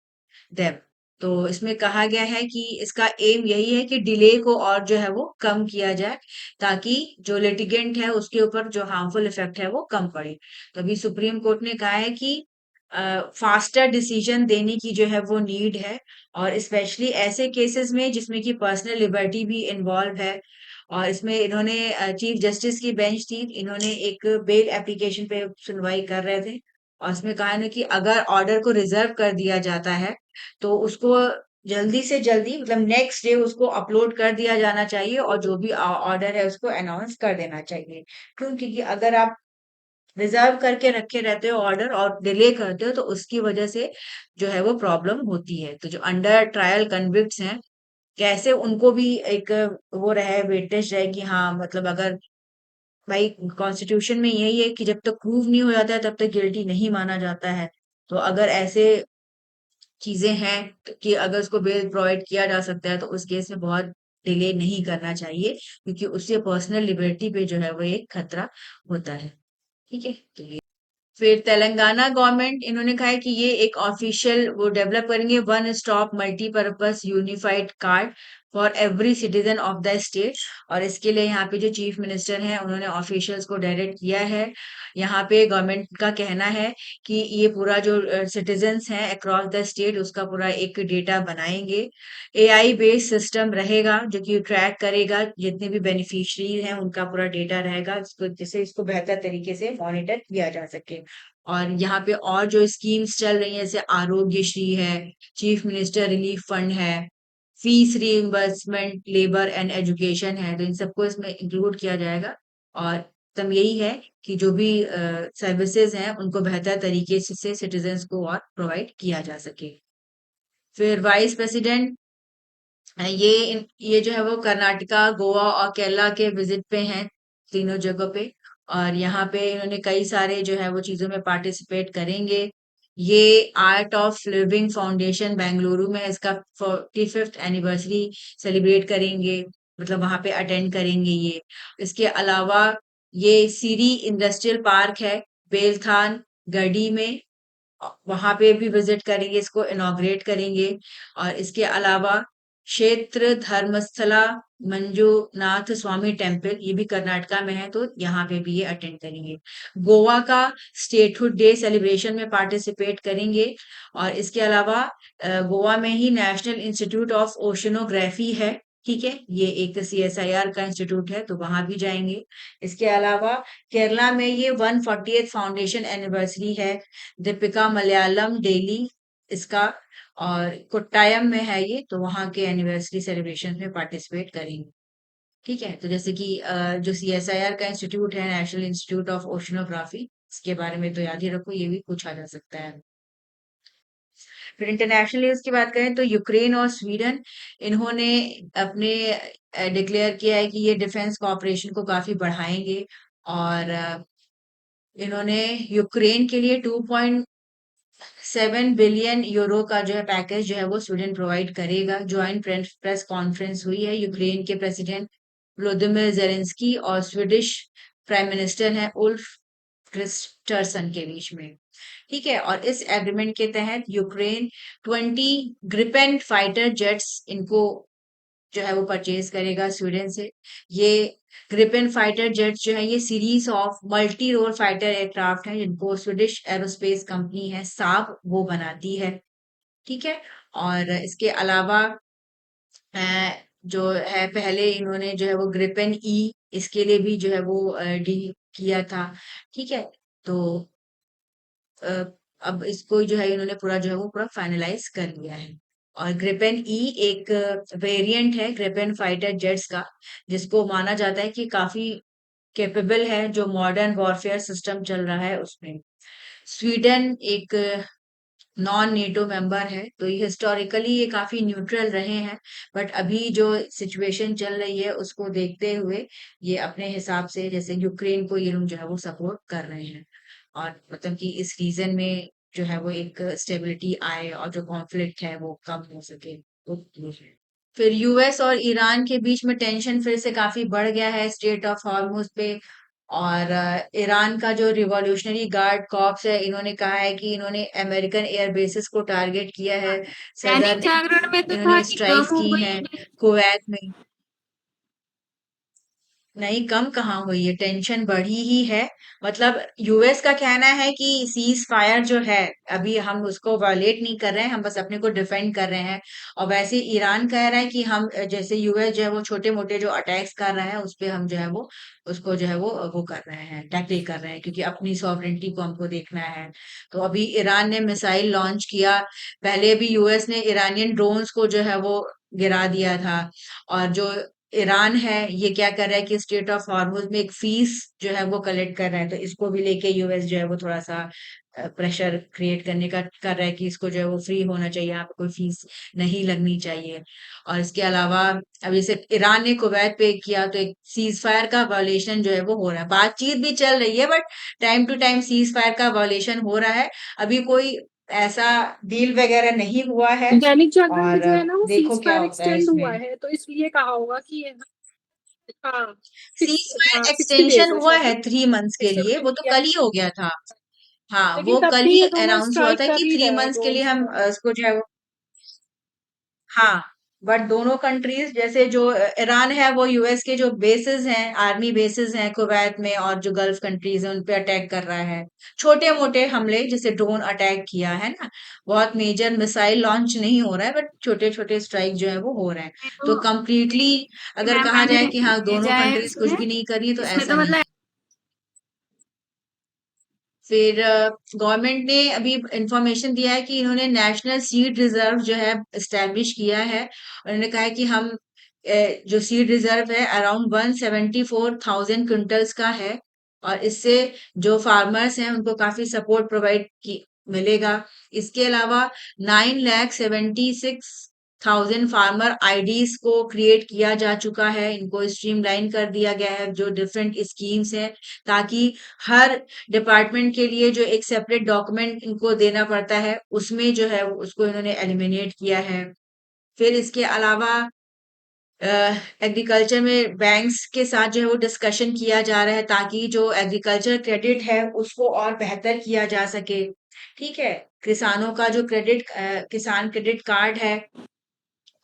them. तो इसमें कहा गया है कि इसका एम यही है कि डिले को और जो है वो कम किया जाए, ताकि जो लिटिगेंट है उसके ऊपर जो हार्मफुल इफेक्ट है वो कम पड़े। तो अभी सुप्रीम कोर्ट ने कहा है कि फास्टर डिसीजन देने की जो है वो नीड है, और स्पेशली ऐसे केसेस में जिसमें कि पर्सनल लिबर्टी भी इन्वॉल्व है। और इसमें इन्होंने चीफ जस्टिस की बेंच थी, इन्होंने एक बेल एप्लीकेशन पे सुनवाई कर रहे थे, और इसमें कहा है ना कि अगर ऑर्डर को रिजर्व कर दिया जाता है, तो उसको जल्दी से जल्दी, मतलब नेक्स्ट डे उसको अपलोड कर दिया जाना चाहिए, और जो भी ऑर्डर है उसको अनाउंस कर देना चाहिए। क्यों? क्योंकि अगर आप रिजर्व करके रखे रहते हो ऑर्डर और डिले करते हो, तो उसकी वजह से जो है वो प्रॉब्लम होती है। तो जो अंडर ट्रायल कन्विक्ट्स हैं, कैसे उनको भी एक वो रहे, वेटेज रहे कि हाँ, मतलब अगर भाई कॉन्स्टिट्यूशन में यही है कि जब तक प्रूव नहीं हो जाता है तब तक गिल्टी नहीं माना जाता है। तो अगर ऐसे चीजें हैं, तो कि अगर उसको बेल प्रोवाइड किया जा सकता है, तो उस केस में बहुत डिले नहीं करना चाहिए, क्योंकि उससे पर्सनल लिबर्टी पे जो है वो एक खतरा होता है। ठीक है। तो फिर तेलंगाना गवर्नमेंट, इन्होंने कहा है कि ये एक ऑफिशियल वो डेवलप करेंगे, one stop multipurpose unified card for every citizen of the state. और इसके लिए यहाँ पे जो चीफ मिनिस्टर हैं उन्होंने ऑफिशियल्स को डायरेक्ट किया है। यहाँ पे गवर्नमेंट का कहना है कि ये पूरा जो सिटीजन्स हैं अक्रॉस द स्टेट उसका पूरा एक डेटा बनाएंगे। एआई बेस्ड सिस्टम रहेगा जो कि ट्रैक करेगा जितने भी बेनिफिशियरी हैं उनका पूरा डेटा रहेगा, इसको जिससे इसको बेहतर तरीके से मॉनिटर किया जा सके। और यहाँ पे और जो स्कीम्स चल रही हैं जैसे आरोग्यश्री है, चीफ मिनिस्टर रिलीफ फंड है, fees reimbursement, labour and education है, तो इन सबको इसमें इंक्लूड किया जाएगा। और तब यही है कि जो भी सर्विसेज हैं उनको बेहतर तरीके से सिटीजन्स को और प्रोवाइड किया जा सके। फिर वाइस प्रेसिडेंट ये जो है वो कर्नाटका, गोवा और केरला के विजिट पे हैं, तीनों जगह पे। और यहाँ पे इन्होंने कई सारे जो है वो चीजों में पार्टिसिपेट करेंगे। ये art of living foundation Bengaluru में इसका 45th एनिवर्सरी सेलिब्रेट करेंगे, मतलब वहां पे अटेंड करेंगे ये। इसके अलावा ये सीरी इंडस्ट्रियल पार्क है बेलथान गढ़ी में, वहां पे भी विजिट करेंगे, इसको इनॉग्रेट करेंगे। और इसके अलावा क्षेत्र धर्मस्थला मंजुनाथ स्वामी टेम्पल, ये भी कर्नाटका में है, तो यहाँ पे भी ये अटेंड करेंगे। गोवा का स्टेटहुड डे सेलिब्रेशन में पार्टिसिपेट करेंगे। और इसके अलावा गोवा में ही नेशनल इंस्टीट्यूट ऑफ ओशनोग्राफी है, ठीक है, ये एक सीएसआईआर का इंस्टीट्यूट है, तो वहां भी जाएंगे। इसके अलावा केरला में ये 140th फाउंडेशन एनिवर्सरी है, दीपिका मलयालम डेली इसका, और कोट्टायम में है ये, तो वहां के एनिवर्सरी सेलिब्रेशन में पार्टिसिपेट करेंगे। ठीक है, तो जैसे कि जो सीएसआईआर का इंस्टीट्यूट है नेशनल इंस्टीट्यूट ऑफ ओशनोग्राफी, इसके बारे में तो याद ही रखो, ये भी पूछा जा सकता है। फिर इंटरनेशनल न्यूज की बात करें तो यूक्रेन और स्वीडन, इन्होंने अपने डिक्लेयर किया है कि ये डिफेंस कॉपरेशन को काफी बढ़ाएंगे। और इन्होंने यूक्रेन के लिए 2.7 बिलियन यूरो का जो है पैकेज जो है वो स्वीडन प्रोवाइड करेगा। ज्वाइंट प्रेस कॉन्फ्रेंस हुई है यूक्रेन के प्रेसिडेंट व्लोदिमिर जेलेंस्की और स्वीडिश प्राइम मिनिस्टर हैं उल्फ क्रिस्टरसन के बीच में। ठीक है, और इस एग्रीमेंट के तहत यूक्रेन 20 ग्रिपेन फाइटर जेट्स इनको जो है वो परचेज करेगा स्वीडन से। ये ग्रिपेन फाइटर जेट्स जो है ये series of multi role fighter aircraft है जिनको स्वीडिश एरोस्पेस कंपनी है साब वो बनाती है। ठीक है, और इसके अलावा अ, जो है पहले इन्होंने जो है वो ग्रिपेन ई इसके लिए भी जो है वो डील किया था। ठीक है, तो अ, अब इसको जो है इन्होंने पूरा जो है वो पूरा फाइनलाइज कर लिया है। और ग्रिपेन ई एक वेरिएंट है ग्रिपेन फाइटर जेट्स का, जिसको माना जाता है कि काफी कैपेबल है, जो मॉडर्न वॉरफेयर सिस्टम चल रहा है उसमें। स्वीडन एक नॉन नेटो मेंबर है, तो ये हिस्टोरिकली ये काफी न्यूट्रल रहे हैं, बट अभी जो सिचुएशन चल रही है उसको देखते हुए ये अपने हिसाब से जैसे यूक्रेन को ये लोग जो है वो सपोर्ट कर रहे हैं। और मतलब कि इस रीजन में जो है वो एक स्टेबिलिटी आए और जो कॉन्फ्लिक्ट है वो कम हो सके, तो ये है। फिर यूएस और ईरान के बीच में टेंशन फिर से काफी बढ़ गया है स्टेट ऑफ हॉर्मुज पे। और ईरान का जो रिवॉल्यूशनरी गार्ड कॉर्प्स है इन्होंने कहा है कि इन्होंने अमेरिकन एयर बेसिस को टारगेट किया है। दैनिक सदर्न जागरण में तो था इन्होंने कि कम स्ट्राइक्स हो की गई हैं है। कुवैत में। नहीं, कम कहाँ हुई है, टेंशन बढ़ी ही है। मतलब यूएस का कहना है कि सीज फायर जो है अभी हम उसको वायलेट नहीं कर रहे हैं, हम बस अपने को डिफेंड कर रहे हैं। और वैसे ईरान कह रहा है कि हम जैसे यूएस जो है वो छोटे मोटे जो अटैक्स कर रहा है उस पे हम जो है वो उसको जो है वो कर रहे हैं, टैकल कर रहे हैं, क्योंकि अपनी सॉवरेंटी को हमको देखना है। तो अभी ईरान ने मिसाइल लॉन्च किया, पहले भी यूएस ने ईरानियन ड्रोन्स को जो है वो गिरा दिया था। और जो ईरान है ये क्या कर रहा है कि स्टेट ऑफ हॉर्मुज में एक फीस जो है वो कलेक्ट कर रहा है, तो इसको भी लेके यूएस जो है वो थोड़ा सा प्रेशर क्रिएट करने का कर रहा है कि इसको जो है वो फ्री होना चाहिए, यहाँ पे कोई फीस नहीं लगनी चाहिए। और इसके अलावा अब जैसे ईरान ने कुवैत पे किया तो एक सीज फायर का वायोलेशन जो है वो हो रहा है, बातचीत भी चल रही है but time to time ceasefire का वायोलेशन हो रहा है। अभी कोई ऐसा डील वगैरह नहीं हुआ है। दैनिक जागरण में और जो है ना वो देखो सीज क्या फायर होता है एक्सटेंड हुआ इसमें। है, तो इसलिए कहा होगा कि हाँ सीज सिक्स, फायर हाँ 60 डेज एक्सटेंशन है हुआ है शायद, 3 मंथ्स के लिए, वो तो 6 कल ही हो गया था। हाँ, लेकिन वो तब कल भी ही ये दोनों अनाउंस हुआ स्ट्राइक था कर कि ही थ्री रहे हैं मंथ्स के लिए ड्रोन्स हम पर। उसको जो है हाँ, बट दोनों कंट्रीज जैसे जो ईरान है वो यूएस के जो बेसिस हैं, आर्मी बेसिस हैं कुवैत में और जो गल्फ कंट्रीज हैं उन पे अटैक कर रहा है। छोटे मोटे हमले जैसे ड्रोन अटैक किया है ना, बहुत मेजर मिसाइल लॉन्च नहीं हो रहा है, बट छोटे छोटे स्ट्राइक जो है वो हो रहे हैं। तो तो कंप्लीटली अगर मैम कहा जाए कि हाँ भेजा दोनों है कंट्रीज कुछ उसमें, भी नहीं कर रही तो इसमें ऐसा तो नहीं मतलब है। फिर गवर्नमेंट ने अभी इंफॉर्मेशन दिया है कि इन्होंने नेशनल सीड रिजर्व जो है एस्टेब्लिश किया है। उन्होंने कहा है कि हम जो सीड रिजर्व है अराउंड 174,000 क्विंटल्स का है, और इससे जो फार्मर्स हैं उनको काफी सपोर्ट प्रोवाइड की मिलेगा। इसके अलावा 9,76,000 फार्मर आईडीज को क्रिएट किया जा चुका है, इनको स्ट्रीमलाइन कर दिया गया है जो डिफरेंट स्कीम्स हैं, ताकि हर डिपार्टमेंट के लिए जो एक सेपरेट डॉक्यूमेंट इनको देना पड़ता है उसमें जो है उसको इन्होंने एलिमिनेट किया है। फिर इसके अलावा एग्रीकल्चर में बैंक्स के साथ जो है वो डिस्कशन किया जा रहा है ताकि जो एग्रीकल्चर क्रेडिट है उसको और बेहतर किया जा सके। ठीक है, किसानों का जो किसान क्रेडिट कार्ड है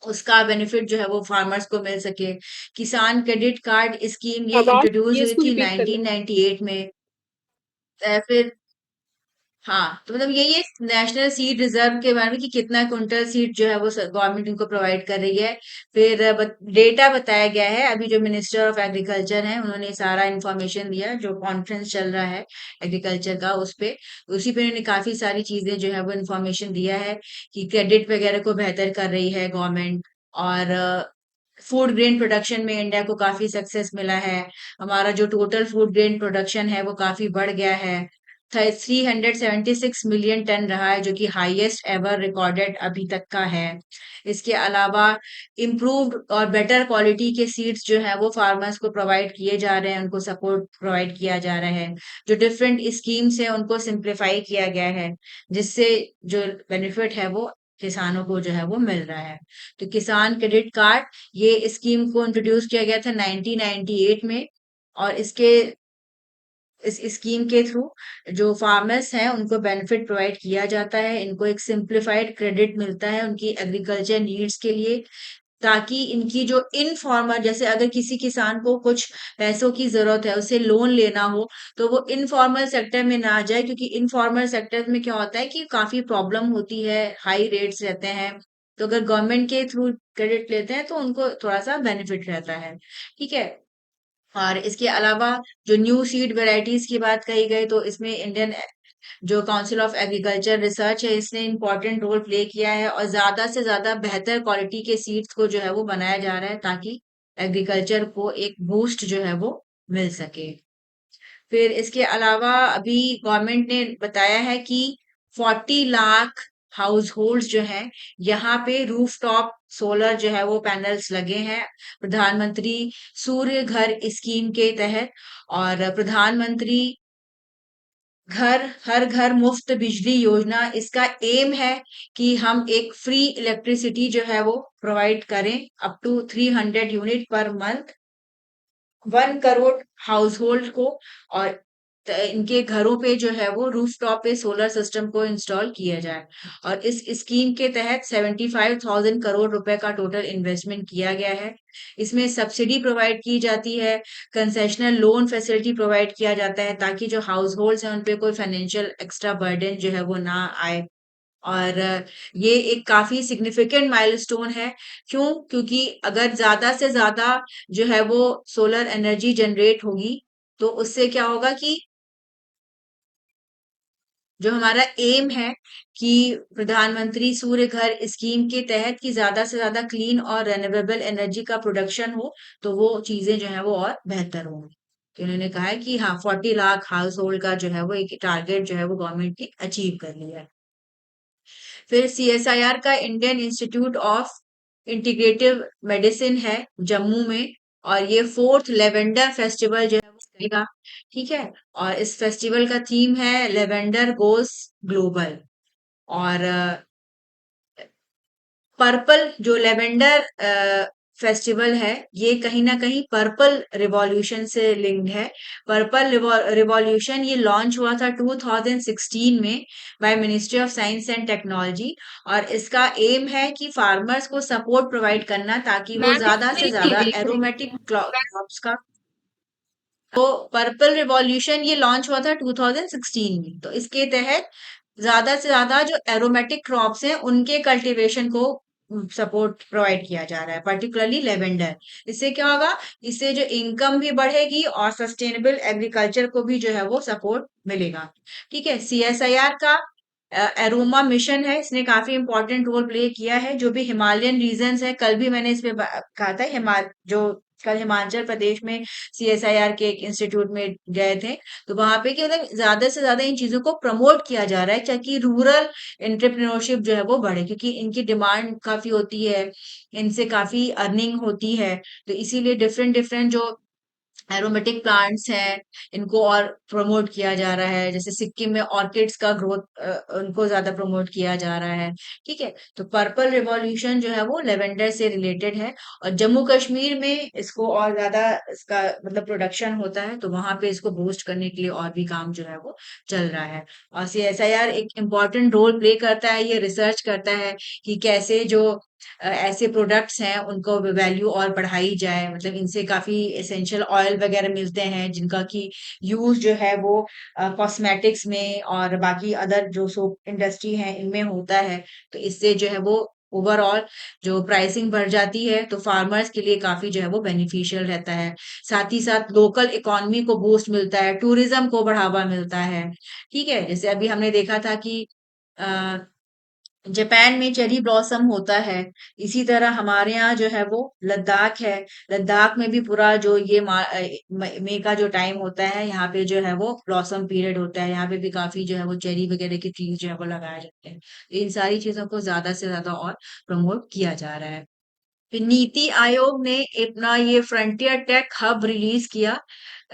उसका बेनिफिट जो है वो फार्मर्स को मिल सके। किसान क्रेडिट कार्ड स्कीम ये हाँ मैम, इंट्रोड्यूस ये हुई इसको थी रिपीट करना। 1998 में। फिर हाँ, तो मतलब यही एक नेशनल सीड रिजर्व के बारे में कि कितना क्विंटल सीड जो है वो गवर्नमेंट इनको प्रोवाइड कर रही है। फिर डेटा बताया गया है, अभी जो मिनिस्टर ऑफ एग्रीकल्चर हैं उन्होंने सारा इंफॉर्मेशन दिया, जो कॉन्फ्रेंस चल रहा है एग्रीकल्चर का उस पे, उसी पे उन्होंने काफी सारी चीजें जो है वो इंफॉर्मेशन दिया है कि क्रेडिट वगैरह को बेहतर कर रही है गवर्नमेंट। और फूड ग्रेन प्रोडक्शन में इंडिया को काफी सक्सेस मिला है। हमारा जो टोटल फूड ग्रेन प्रोडक्शन है वो काफी बढ़ गया है, 376 मिलियन टन रहा है, जो कि हाईएस्ट एवर रिकॉर्डेड अभी तक का है। इसके अलावा इम्प्रूव्ड और बेटर क्वालिटी के सीड्स जो है वो फार्मर्स को प्रोवाइड किए जा रहे हैं, उनको सपोर्ट प्रोवाइड किया जा रहा है। जो डिफरेंट स्कीम्स है उनको सिंप्लीफाई किया गया है, जिससे जो बेनिफिट है वो किसानों को जो है वो मिल रहा है। तो किसान क्रेडिट कार्ड, ये स्कीम को इंट्रोड्यूस किया गया था 1998 में, और इस स्कीम के थ्रू जो फार्मर्स हैं उनको बेनिफिट प्रोवाइड किया जाता है, इनको एक सिंप्लीफाइड क्रेडिट मिलता है उनकी एग्रीकल्चर नीड्स के लिए, ताकि इनकी जो इनफॉर्मल, जैसे अगर किसी किसान को कुछ पैसों की जरूरत है, उसे लोन लेना हो, तो वो इनफॉर्मल सेक्टर में ना आ जाए, क्योंकि इनफॉर्मल सेक्टर में क्या होता है कि काफी प्रॉब्लम होती है, हाई रेट्स रहते हैं। तो अगर गवर्नमेंट के थ्रू क्रेडिट लेते हैं तो उनको थोड़ा सा बेनिफिट रहता है। ठीक है, और इसके अलावा जो न्यू सीड वेराइटीज की बात कही गई, तो इसमें इंडियन जो काउंसिल ऑफ एग्रीकल्चर रिसर्च है इसने इम्पोर्टेंट रोल प्ले किया है, और ज्यादा से ज्यादा बेहतर क्वालिटी के सीड्स को जो है वो बनाया जा रहा है, ताकि एग्रीकल्चर को एक बूस्ट जो है वो मिल सके। फिर इसके अलावा अभी गवर्नमेंट ने बताया है कि 40 लाख हाउस होल्ड जो हैं यहाँ पे रूफटॉप सोलर जो है वो पैनल्स लगे हैं प्रधानमंत्री सूर्य घर स्कीम के तहत। और प्रधानमंत्री हर घर मुफ्त बिजली योजना, इसका एम है कि हम एक फ्री इलेक्ट्रिसिटी जो है वो प्रोवाइड करें up to 300 unit per month, 1 crore household को। और इनके घरों पे जो है वो रूफटॉप पे सोलर सिस्टम को इंस्टॉल किया जाए। और इस स्कीम के तहत 75,000 करोड़ रुपए का टोटल इन्वेस्टमेंट किया गया है। इसमें सब्सिडी प्रोवाइड की जाती है, कंसेशनल लोन फैसिलिटी प्रोवाइड किया जाता है, ताकि जो हाउस होल्ड हैं उन पे कोई फाइनेंशियल एक्स्ट्रा बर्डन जो है वो ना आए। और ये एक काफी सिग्निफिकेंट माइलस्टोन है। क्यों? क्योंकि अगर ज्यादा से ज्यादा जो है वो सोलर एनर्जी जनरेट होगी, तो उससे क्या होगा कि जो हमारा एम है कि प्रधानमंत्री सूर्य घर स्कीम के तहत कि ज्यादा से ज्यादा क्लीन और रेन्यूएबल एनर्जी का प्रोडक्शन हो, तो वो चीजें जो है वो और बेहतर होंगी। तो इन्होंने कहा है कि हाँ 40 लाख हाउस होल्ड का जो है वो एक टारगेट जो है वो गवर्नमेंट ने अचीव कर लिया है। फिर सीएसआईआर का Indian institute of integrative medicine है जम्मू में, और ये फोर्थ लेवेंडर फेस्टिवल जो है वो करेगा। ठीक है, और इस फेस्टिवल का थीम है लेवेंडर गोस ग्लोबल। और पर्पल जो लेवेंडर फेस्टिवल है, ये कहीं ना कहीं पर्पल रिवॉल्यूशन से लिंक्ड है। पर्पल रिवॉल्यूशन ये लॉन्च हुआ था 2016 में by ministry of science and technology, और इसका एम है कि फार्मर्स को सपोर्ट प्रोवाइड करना ताकि वो मैं भी ज्यादा से देख थी ज्यादा देख रही एरोमेटिक थी। क्रॉप्स का। तो पर्पल रिवॉल्यूशन ये लॉन्च हुआ था 2016 में, तो इसके तहत ज्यादा से ज्यादा जो एरोमेटिक क्रॉप्स हैं उनके कल्टीवेशन को सपोर्ट प्रोवाइड किया जा रहा है, पर्टिकुलरली लेवेंडर। इससे क्या होगा, इससे जो इनकम भी बढ़ेगी और सस्टेनेबल एग्रीकल्चर को भी जो है वो सपोर्ट मिलेगा। ठीक है, सीएसआईआर का एरोमा मिशन है, इसने काफी इंपॉर्टेंट रोल प्ले किया है। जो भी हिमालयन रीजन्स है, कल भी मैंने इस पे कहा था, जो कल हिमाचल प्रदेश में सीएसआईआर के एक इंस्टीट्यूट में गए थे, तो वहां पे कि मतलब ज्यादा से ज्यादा इन चीजों को प्रमोट किया जा रहा है ताकि रूरल एंटरप्रेन्योरशिप जो है वो बढ़े, क्योंकि इनकी डिमांड काफी होती है, इनसे काफी अर्निंग होती है। तो इसीलिए डिफरेंट डिफरेंट जो एरोमेटिक प्लांट्स हैं, इनको और प्रमोट किया जा रहा है। जैसे सिक्किम में ऑर्किड्स का ग्रोथ उनको ज्यादा प्रमोट किया जा रहा है। ठीक है, तो पर्पल रिवॉल्यूशन जो है वो लेवेंडर से रिलेटेड है, और जम्मू कश्मीर में इसको और ज्यादा इसका मतलब प्रोडक्शन होता है, तो वहां पे इसको बूस्ट करने के लिए और भी काम जो है वो चल रहा है। और सीएसआईआर एक इम्पॉर्टेंट रोल प्ले करता है, ये रिसर्च करता है कि कैसे जो ऐसे प्रोडक्ट्स हैं उनको वैल्यू और बढ़ाई जाए। मतलब इनसे काफी एसेंशियल ऑयल वगैरह मिलते हैं जिनका की यूज जो है वो कॉस्मेटिक्स में और बाकी अदर जो सोप इंडस्ट्री है इनमें होता है। तो इससे जो है वो ओवरऑल जो प्राइसिंग बढ़ जाती है, तो फार्मर्स के लिए काफी जो है वो बेनिफिशियल रहता है। साथ ही साथ लोकल इकोनॉमी को बूस्ट मिलता है, टूरिज्म को बढ़ावा मिलता है। ठीक है, जैसे अभी हमने देखा था कि जापान में चेरी ब्लॉसम होता है, इसी तरह हमारे यहाँ जो है वो लद्दाख है। लद्दाख में भी पूरा जो ये मई का जो टाइम होता है, यहाँ पे जो है वो ब्लॉसम पीरियड होता है, यहाँ पे भी काफी जो है वो चेरी वगैरह की ट्रीज जो है वो लगाए जाते हैं। तो इन सारी चीजों को ज्यादा से ज्यादा और प्रमोट किया जा रहा है। फिर नीति आयोग ने अपना ये फ्रंटियर टेक हब रिलीज किया,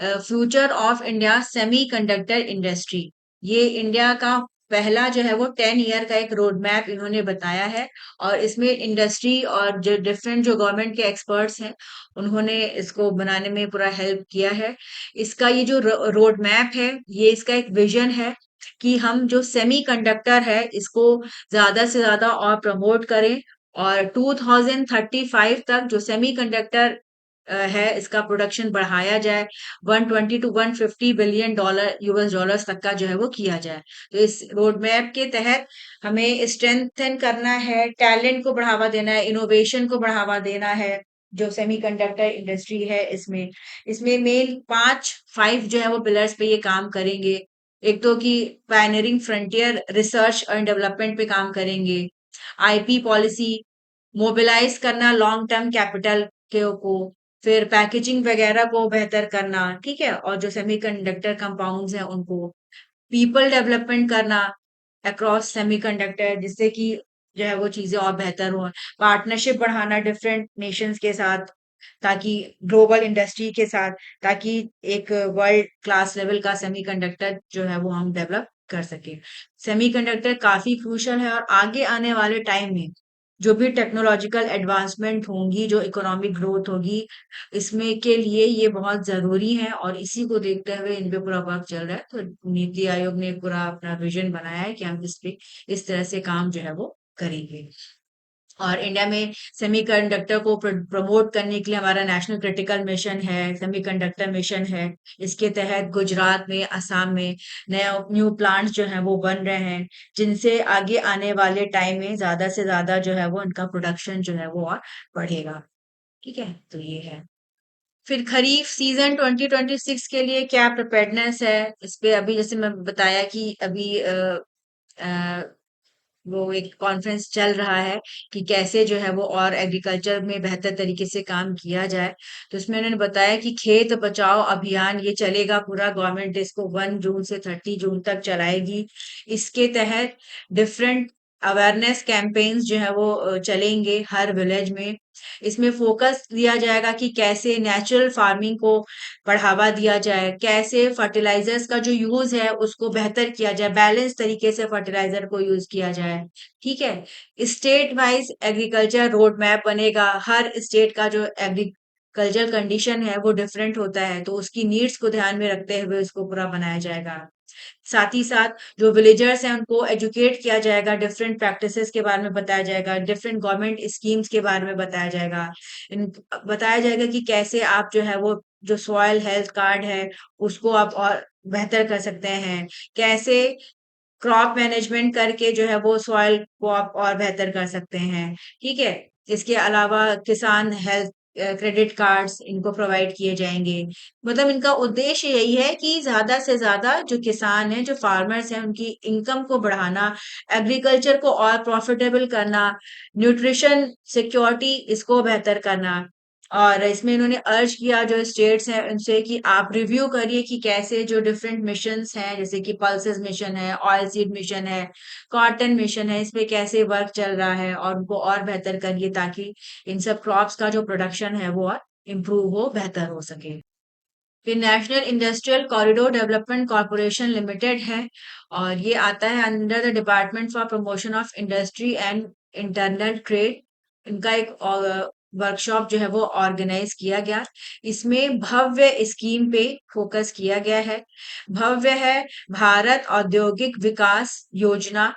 future of India semiconductor industry. ये इंडिया का पहला जो है वो 10 ईयर का एक रोड मैप इन्होंने बताया है, और इसमें इंडस्ट्री और जो डिफरेंट जो गवर्नमेंट के एक्सपर्ट्स हैं उन्होंने इसको बनाने में पूरा हेल्प किया है। इसका ये जो रोड मैप है, ये इसका एक विजन है कि हम जो सेमीकंडक्टर है इसको ज्यादा से ज्यादा और प्रमोट करें, और 2035 तक जो सेमीकंडक्टर है इसका प्रोडक्शन बढ़ाया जाए, 120 to 150 billion dollar US dollars तक का जो है वो किया जाए। तो इस रोड मैप के तहत हमें स्ट्रेंथन करना है, टैलेंट को बढ़ावा देना है, इनोवेशन को बढ़ावा देना है। जो सेमीकंडक्टर इंडस्ट्री है इसमें इसमें मेन पांच फाइव जो है वो पिलर्स पे ये काम करेंगे। एक तो कि pioneering frontier research and development पे काम करेंगे, आईपी पॉलिसी, मोबिलाइज करना लॉन्ग टर्म कैपिटल को, फिर पैकेजिंग वगैरह को बेहतर करना। ठीक है, और जो सेमीकंडक्टर कंपाउंड्स हैं उनको, पीपल डेवलपमेंट करना अक्रॉस सेमीकंडक्टर, जिससे कि जो है वो चीजें और बेहतर हो, पार्टनरशिप बढ़ाना डिफरेंट नेशंस के साथ, ताकि ग्लोबल इंडस्ट्री के साथ, ताकि एक वर्ल्ड क्लास लेवल का सेमीकंडक्टर जो है वो हम डेवलप कर सके। सेमीकंडक्टर काफी क्रूशियल है, और आगे आने वाले टाइम में जो भी टेक्नोलॉजिकल एडवांसमेंट होंगी, जो इकोनॉमिक ग्रोथ होगी, इसमें के लिए ये बहुत जरूरी है, और इसी को देखते हुए इन पे पूरा वर्क चल रहा है। तो नीति आयोग ने पूरा अपना विजन बनाया है कि हम इस पे इस तरह से काम जो है वो करेंगे। और इंडिया में सेमीकंडक्टर को प्रमोट करने के लिए हमारा नेशनल क्रिटिकल मिशन है, सेमीकंडक्टर मिशन है। इसके तहत गुजरात में, असम में नए न्यू प्लांट्स जो हैं वो बन रहे हैं, जिनसे आगे आने वाले टाइम में ज्यादा से ज्यादा जो है वो उनका प्रोडक्शन जो है वो और बढ़ेगा। ठीक है, तो ये है। फिर खरीफ सीजन 2026 के लिए क्या प्रिपेयर्डनेस है, इस पे अभी जैसे मैं बताया कि अभी वो एक कॉन्फ्रेंस चल रहा है कि कैसे जो है वो और एग्रीकल्चर में बेहतर तरीके से काम किया जाए। तो उसमें उन्होंने बताया कि खेत बचाओ अभियान ये चलेगा पूरा, गवर्नमेंट इसको 1 जून से 30 जून तक चलाएगी। इसके तहत डिफरेंट अवेयरनेस कैंपेन्स जो है वो चलेंगे हर विलेज में। इसमें फोकस दिया जाएगा कि कैसे नेचुरल फार्मिंग को बढ़ावा दिया जाए, कैसे फर्टिलाइजर्स का जो यूज है उसको बेहतर किया जाए, बैलेंस तरीके से फर्टिलाइजर को यूज किया जाए। ठीक है। State wise agriculture road map बनेगा। हर स्टेट का जो एग्रीकल्चर कंडीशन है वो डिफरेंट होता है, तो उसकी नीड्स को ध्यान में रखते हुए उसको पूरा बनाया जाएगा। साथ ही साथ जो विलेजर्स हैं उनको एजुकेट किया जाएगा, डिफरेंट प्रैक्टिसेस के बारे में बताया जाएगा, डिफरेंट गवर्नमेंट स्कीम्स के बारे में बताया जाएगा। बताया जाएगा कि कैसे आप जो है वो जो सॉइल हेल्थ कार्ड है उसको आप और बेहतर कर सकते हैं, कैसे क्रॉप मैनेजमेंट करके जो है वो सॉइल को आप और बेहतर कर सकते हैं। ठीक है। इसके अलावा किसान हेल्थ क्रेडिट कार्ड्स इनको प्रोवाइड किए जाएंगे। मतलब इनका उद्देश्य यही है कि ज्यादा से ज्यादा जो किसान हैं, जो फार्मर्स हैं, उनकी इनकम को बढ़ाना, एग्रीकल्चर को और प्रॉफिटेबल करना, न्यूट्रिशन सिक्योरिटी इसको बेहतर करना। और इसमें इन्होंने अर्ज किया जो स्टेट्स हैं उनसे कि आप रिव्यू करिए कि कैसे जो डिफरेंट मिशंस हैं, जैसे कि पल्सेस मिशन है, ऑयल सीड मिशन है, कॉटन मिशन है, इस पे कैसे वर्क चल रहा है और उनको और बेहतर करिए ताकि इन सब क्रॉप्स का जो प्रोडक्शन है वो और इम्प्रूव हो, बेहतर हो सके। फिर national industrial corridor development corporation limited है, और ये आता है under the department for promotion of industry and internal trade. इनका एक वर्कशॉप जो है वो ऑर्गेनाइज किया गया। इसमें भव्य स्कीम पे फोकस किया गया है। भव्य है भारत औद्योगिक विकास योजना।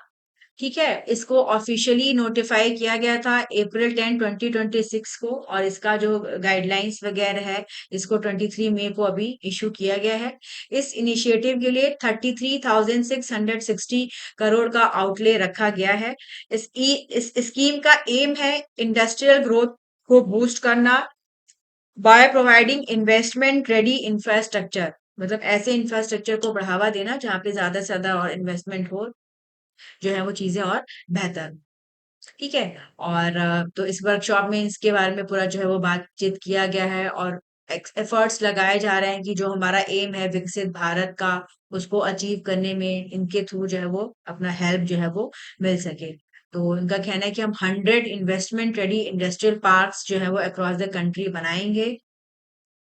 ठीक है। इसको ऑफिशियली नोटिफाई किया गया था अप्रैल 10 2026 को, और इसका जो गाइडलाइंस वगैरह है इसको 23 मई को अभी इशू किया गया है। इस इनिशिएटिव के लिए 33,660 करोड़ का आउटले रखा गया है। इस स्कीम का एम है इंडस्ट्रियल ग्रोथ को बूस्ट करना by providing investment ready infrastructure. मतलब ऐसे इंफ्रास्ट्रक्चर को बढ़ावा देना जहाँ पे ज्यादा से ज्यादा और इन्वेस्टमेंट हो, जो है वो चीजें और बेहतर। ठीक है। और तो इस वर्कशॉप में इसके बारे में पूरा जो है वो बातचीत किया गया है, और एफर्ट्स लगाए जा रहे हैं कि जो हमारा एम है विकसित भारत का उसको अचीव करने में इनके थ्रू जो है वो अपना हेल्प जो है वो मिल सके। तो इनका कहना है कि हम 100 इन्वेस्टमेंट रेडी इंडस्ट्रियल पार्क्स जो है वो अक्रॉस द कंट्री बनाएंगे,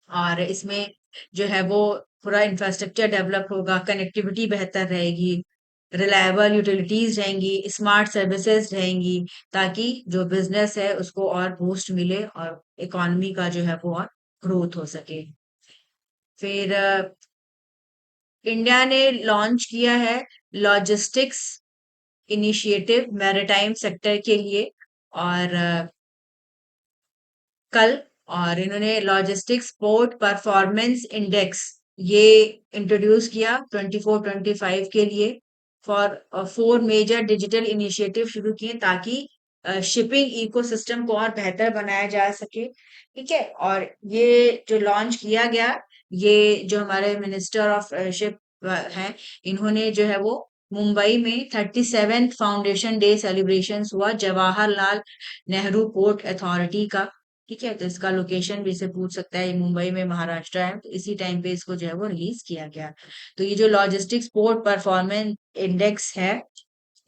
और इसमें जो है वो पूरा इंफ्रास्ट्रक्चर डेवलप होगा, कनेक्टिविटी बेहतर रहेगी, रिलायबल यूटिलिटीज रहेंगी, स्मार्ट सर्विसेज रहेंगी, ताकि जो बिजनेस है उसको और बूस्ट मिले और इकोनॉमी का जो है वो और ग्रोथ हो सके। फिर इंडिया ने लॉन्च किया है लॉजिस्टिक्स इनिशिएटिव मैरीटाइम सेक्टर के लिए, और कल, और इन्होंने लॉजिस्टिक्स पोर्ट परफॉर्मेंस इंडेक्स ये इंट्रोड्यूस किया 24-25 के लिए। फॉर 4 मेजर डिजिटल इनिशिएटिव शुरू किए ताकि शिपिंग इकोसिस्टम को और बेहतर बनाया जा सके। ठीक है। और ये जो लॉन्च किया गया, ये जो हमारे मिनिस्टर ऑफ शिप हैं, इन्होंने जो है वो मुंबई में 37th फाउंडेशन डे सेलिब्रेशन हुआ जवाहरलाल नेहरू पोर्ट अथॉरिटी का। ठीक है। तो इसका लोकेशन भी इसे पूछ सकता है, ये मुंबई में महाराष्ट्र है, तो इसी टाइम पे इसको जो है वो रिलीज किया गया। तो ये जो लॉजिस्टिक्स पोर्ट परफॉर्मेंस इंडेक्स है,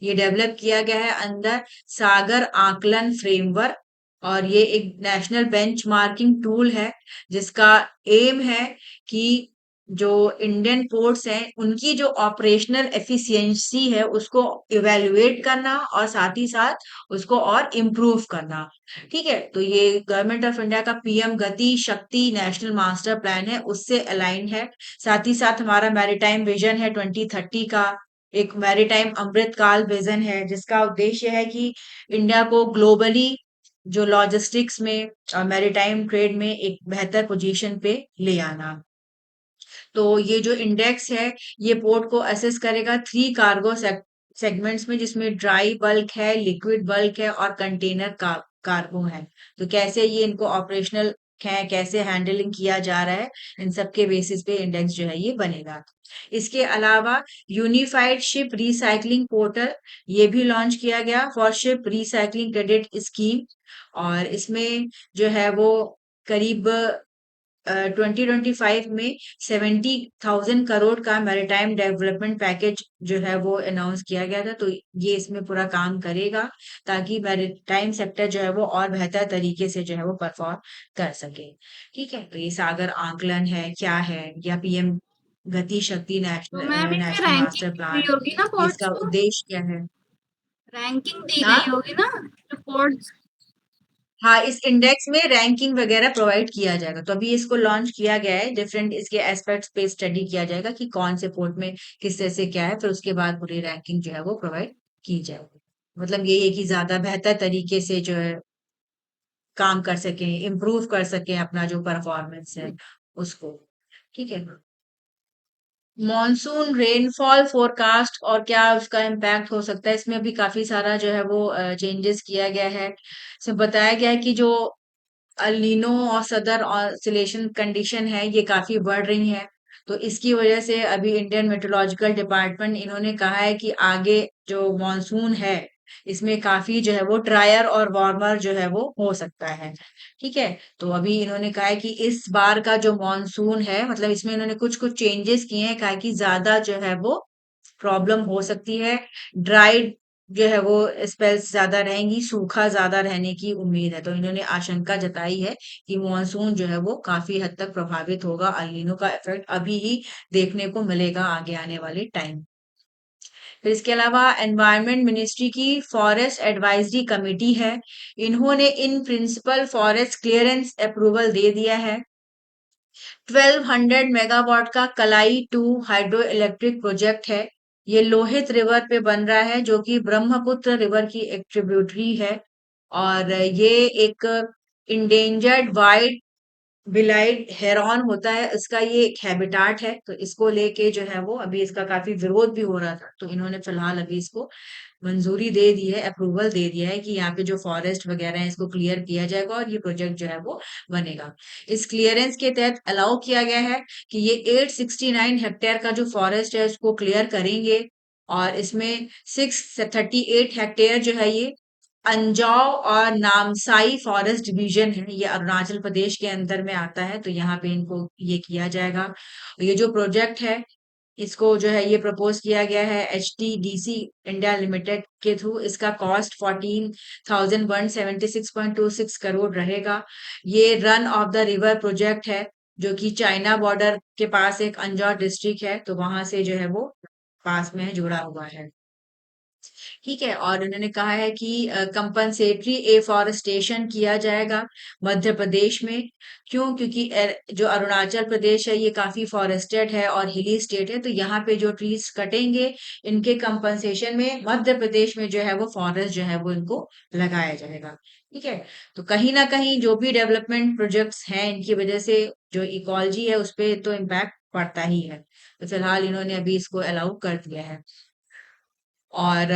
ये डेवलप किया गया है अंदर सागर आकलन फ्रेमवर्क, और ये एक नेशनल बेंचमार्किंग टूल है जिसका एम है कि जो इंडियन पोर्ट्स हैं उनकी जो ऑपरेशनल एफिशिएंसी है उसको इवेलुएट करना, और साथ ही साथ उसको और इम्प्रूव करना। ठीक है। तो ये गवर्नमेंट ऑफ इंडिया का पीएम गति शक्ति नेशनल मास्टर प्लान है उससे अलाइन है। साथ ही साथ हमारा मैरीटाइम विजन है 2030 का, एक मैरीटाइम अमृत काल विजन है जिसका उद्देश्य है कि इंडिया को ग्लोबली जो लॉजिस्टिक्स में मैरीटाइम ट्रेड में एक बेहतर पोजीशन पे ले आना। तो ये जो इंडेक्स है ये पोर्ट को असेस करेगा 3 कार्गो सेगमेंट्स में, जिसमें ड्राई बल्क है, लिक्विड बल्क है और कंटेनर कार्गो है। तो कैसे ये इनको ऑपरेशनल है, कैसे हैंडलिंग किया जा रहा है, इन सब के बेसिस पे इंडेक्स जो है ये बनेगा। इसके अलावा यूनिफाइड शिप रिसाइकलिंग पोर्टल ये भी लॉन्च किया गया for ship recycling credit scheme, और इसमें जो है वो करीब 2025 में 70,000 करोड़ का मैरीटाइम डेवलपमेंट पैकेज जो है वो अनाउंस किया गया था। तो ये इसमें पूरा काम करेगा ताकि मैरीटाइम सेक्टर जो है वो और बेहतर तरीके से जो है वो परफॉर्म कर सके। ठीक है, तो ये सागर आंकलन है क्या है, या पीएम गति शक्ति तो मैम इसमें नेशनल रैंकिंग मास्टर दी गई प्लान, होगी ना इसका पोर्ट्स को? उद्देश्य क्या है? रैंकिंग दी गई हाँ, होगी ना जो पोर्ट्स। हाँ, इस इंडेक्स में रैंकिंग वगैरह प्रोवाइड किया जाएगा। तो अभी इसको लॉन्च किया गया है, डिफरेंट इसके एस्पेक्ट्स पे स्टडी किया जाएगा कि कौन से पोर्ट में किस तरह से क्या है, फिर उसके बाद पूरी रैंकिंग जो है वो प्रोवाइड की जाएगी। मतलब यही है कि ज्यादा बेहतर तरीके से जो है काम कर सके, इम्प्रूव कर सके अपना जो परफॉर्मेंस है उसको। ठीक है, मॉनसून रेनफॉल फोरकास्ट और क्या उसका इम्पैक्ट हो सकता है, इसमें भी काफी सारा जो है वो चेंजेस किया गया है। इसमें बताया गया है कि जो अल्नीनो और सदर ऑसिलेशन कंडीशन है ये काफी बढ़ रही है। तो इसकी वजह से अभी इंडियन मेट्रोलॉजिकल डिपार्टमेंट इन्होंने कहा है कि आगे जो मॉनसून है इसमें काफी जो है वो ड्रायर और वार्मर जो है वो हो सकता है। ठीक है, तो अभी इन्होंने कहा है कि इस बार का जो मॉनसून है, मतलब इसमें इन्होंने कुछ कुछ चेंजेस किए हैं, कहा कि ज्यादा जो है वो प्रॉब्लम हो सकती है, ड्राई जो है वो स्पेल्स ज्यादा रहेंगी, सूखा ज्यादा रहने की उम्मीद है। तो इन्होंने आशंका जताई है कि मॉनसून जो है वो काफी हद तक प्रभावित होगा, अल्नीनो का इफेक्ट अभी ही देखने को मिलेगा आगे आने वाले टाइम। फिर इसके अलावा एनवायरनमेंट मिनिस्ट्री की फॉरेस्ट एडवाइजरी कमेटी है, इन्होंने in principle forest clearance approval दे दिया है। 1200 मेगावाट का कलाई टू हाइड्रो इलेक्ट्रिक प्रोजेक्ट है। ये लोहित रिवर पे बन रहा है जो कि ब्रह्मपुत्र रिवर की एक ट्रिब्यूटरी है। और ये एक इंडेंजर्ड वाइल्ड बिलाइड हेरॉन होता है, इसका ये एक हैबिटाट है। तो इसको लेके जो है वो अभी इसका काफी विरोध भी हो रहा था, तो इन्होंने फिलहाल अभी इसको मंजूरी दे दी है, अप्रूवल दे दिया है कि यहाँ पे जो फॉरेस्ट वगैरह है इसको क्लियर किया जाएगा और ये प्रोजेक्ट जो है वो बनेगा। इस क्लियरेंस के तहत अलाउ किया गया है कि ये 869 हेक्टेयर का जो फॉरेस्ट है उसको क्लियर करेंगे। और इसमें 638 हेक्टेयर जो है ये अंजाव और नामसाई फॉरेस्ट डिवीजन है, ये अरुणाचल प्रदेश के अंदर में आता है। तो यहाँ पे इनको ये किया जाएगा। ये जो प्रोजेक्ट है इसको जो है ये प्रपोज किया गया है HTDC इंडिया लिमिटेड के थ्रू। इसका कॉस्ट 14,176.26 करोड़ रहेगा। ये run of the river project है जो कि चाइना बॉर्डर के पास एक अंजॉ डिस्ट्रिक्ट है, तो वहां से जो है वो पास में जुड़ा हुआ है। ठीक है, और उन्होंने कहा है कि कंपनसेटरी एफॉरेस्टेशन किया जाएगा मध्य प्रदेश में। क्यों? क्योंकि जो अरुणाचल प्रदेश है ये काफी फॉरेस्टेड है और हिली स्टेट है, तो यहाँ पे जो ट्रीज कटेंगे इनके कंपनसेशन में मध्य प्रदेश में जो है वो फॉरेस्ट जो है वो इनको लगाया जाएगा। ठीक है, तो कहीं ना कहीं जो भी डेवलपमेंट प्रोजेक्ट्स हैं इनकी वजह से जो इकोलॉजी है उस पर तो इम्पैक्ट पड़ता ही है। तो फिलहाल इन्होंने अभी इसको अलाउ कर दिया है। और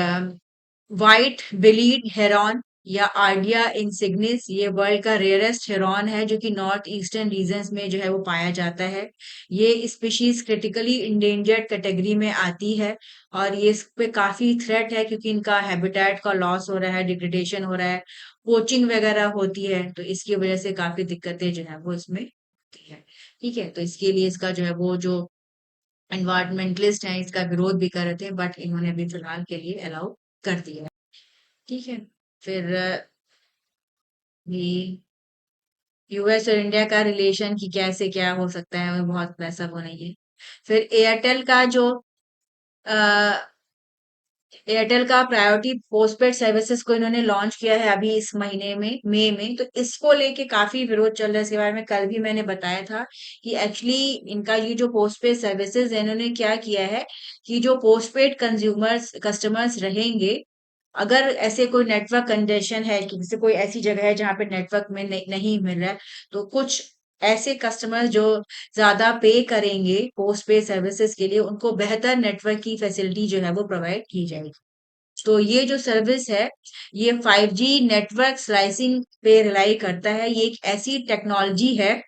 व्हाइट बिलीड हेरॉन या आर्डिया इंसिग्निस ये वर्ल्ड का रेयरेस्ट हेरॉन है जो कि नॉर्थ ईस्टर्न रीजन्स में जो है वो पाया जाता है। ये स्पीशीज क्रिटिकली इंडेंजर्ड कैटेगरी में आती है और ये इस पे काफी थ्रेट है क्योंकि इनका हैबिटेट का लॉस हो रहा है, डिग्रेडेशन हो रहा है, पोचिंग वगैरह होती है, तो इसकी वजह से काफी दिक्कतें जो है वो इसमें होती है। ठीक है, तो इसके लिए इसका जो है वो जो एनवायरमेंटलिस्ट हैं इसका विरोध भी कर रहे थे, बट इन्होंने अभी फिलहाल के लिए अलाउ कर दिया है। ठीक है, फिर ये यूएस और इंडिया का रिलेशन की कैसे क्या हो सकता है, वो बहुत वैसा वो नहीं है। फिर एयरटेल का जो एयरटेल का प्रायोरिटी पोस्टपेड सर्विसेज को इन्होंने लॉन्च किया है अभी इस महीने में, मई में। तो इसको लेके काफी विरोध चल रहा है, इसके बारे में कल भी मैंने बताया था कि एक्चुअली इनका ये जो पोस्टपेड सर्विसेज है इन्होंने क्या किया है कि जो पोस्टपेड कंज्यूमर्स कस्टमर्स रहेंगे, अगर ऐसे कोई नेटवर्क कंजेशन है कि जैसे कोई ऐसी जगह है जहां पे नेटवर्क में नहीं मिल रहा है, तो कुछ ऐसे कस्टमर्स जो ज्यादा पे करेंगे पोस्ट पे सर्विसेज के लिए उनको बेहतर नेटवर्क की फैसिलिटी जो है वो प्रोवाइड की जाएगी। तो ये जो सर्विस है ये 5G नेटवर्क स्लाइसिंग पे रिलाई करता है। ये एक ऐसी टेक्नोलॉजी है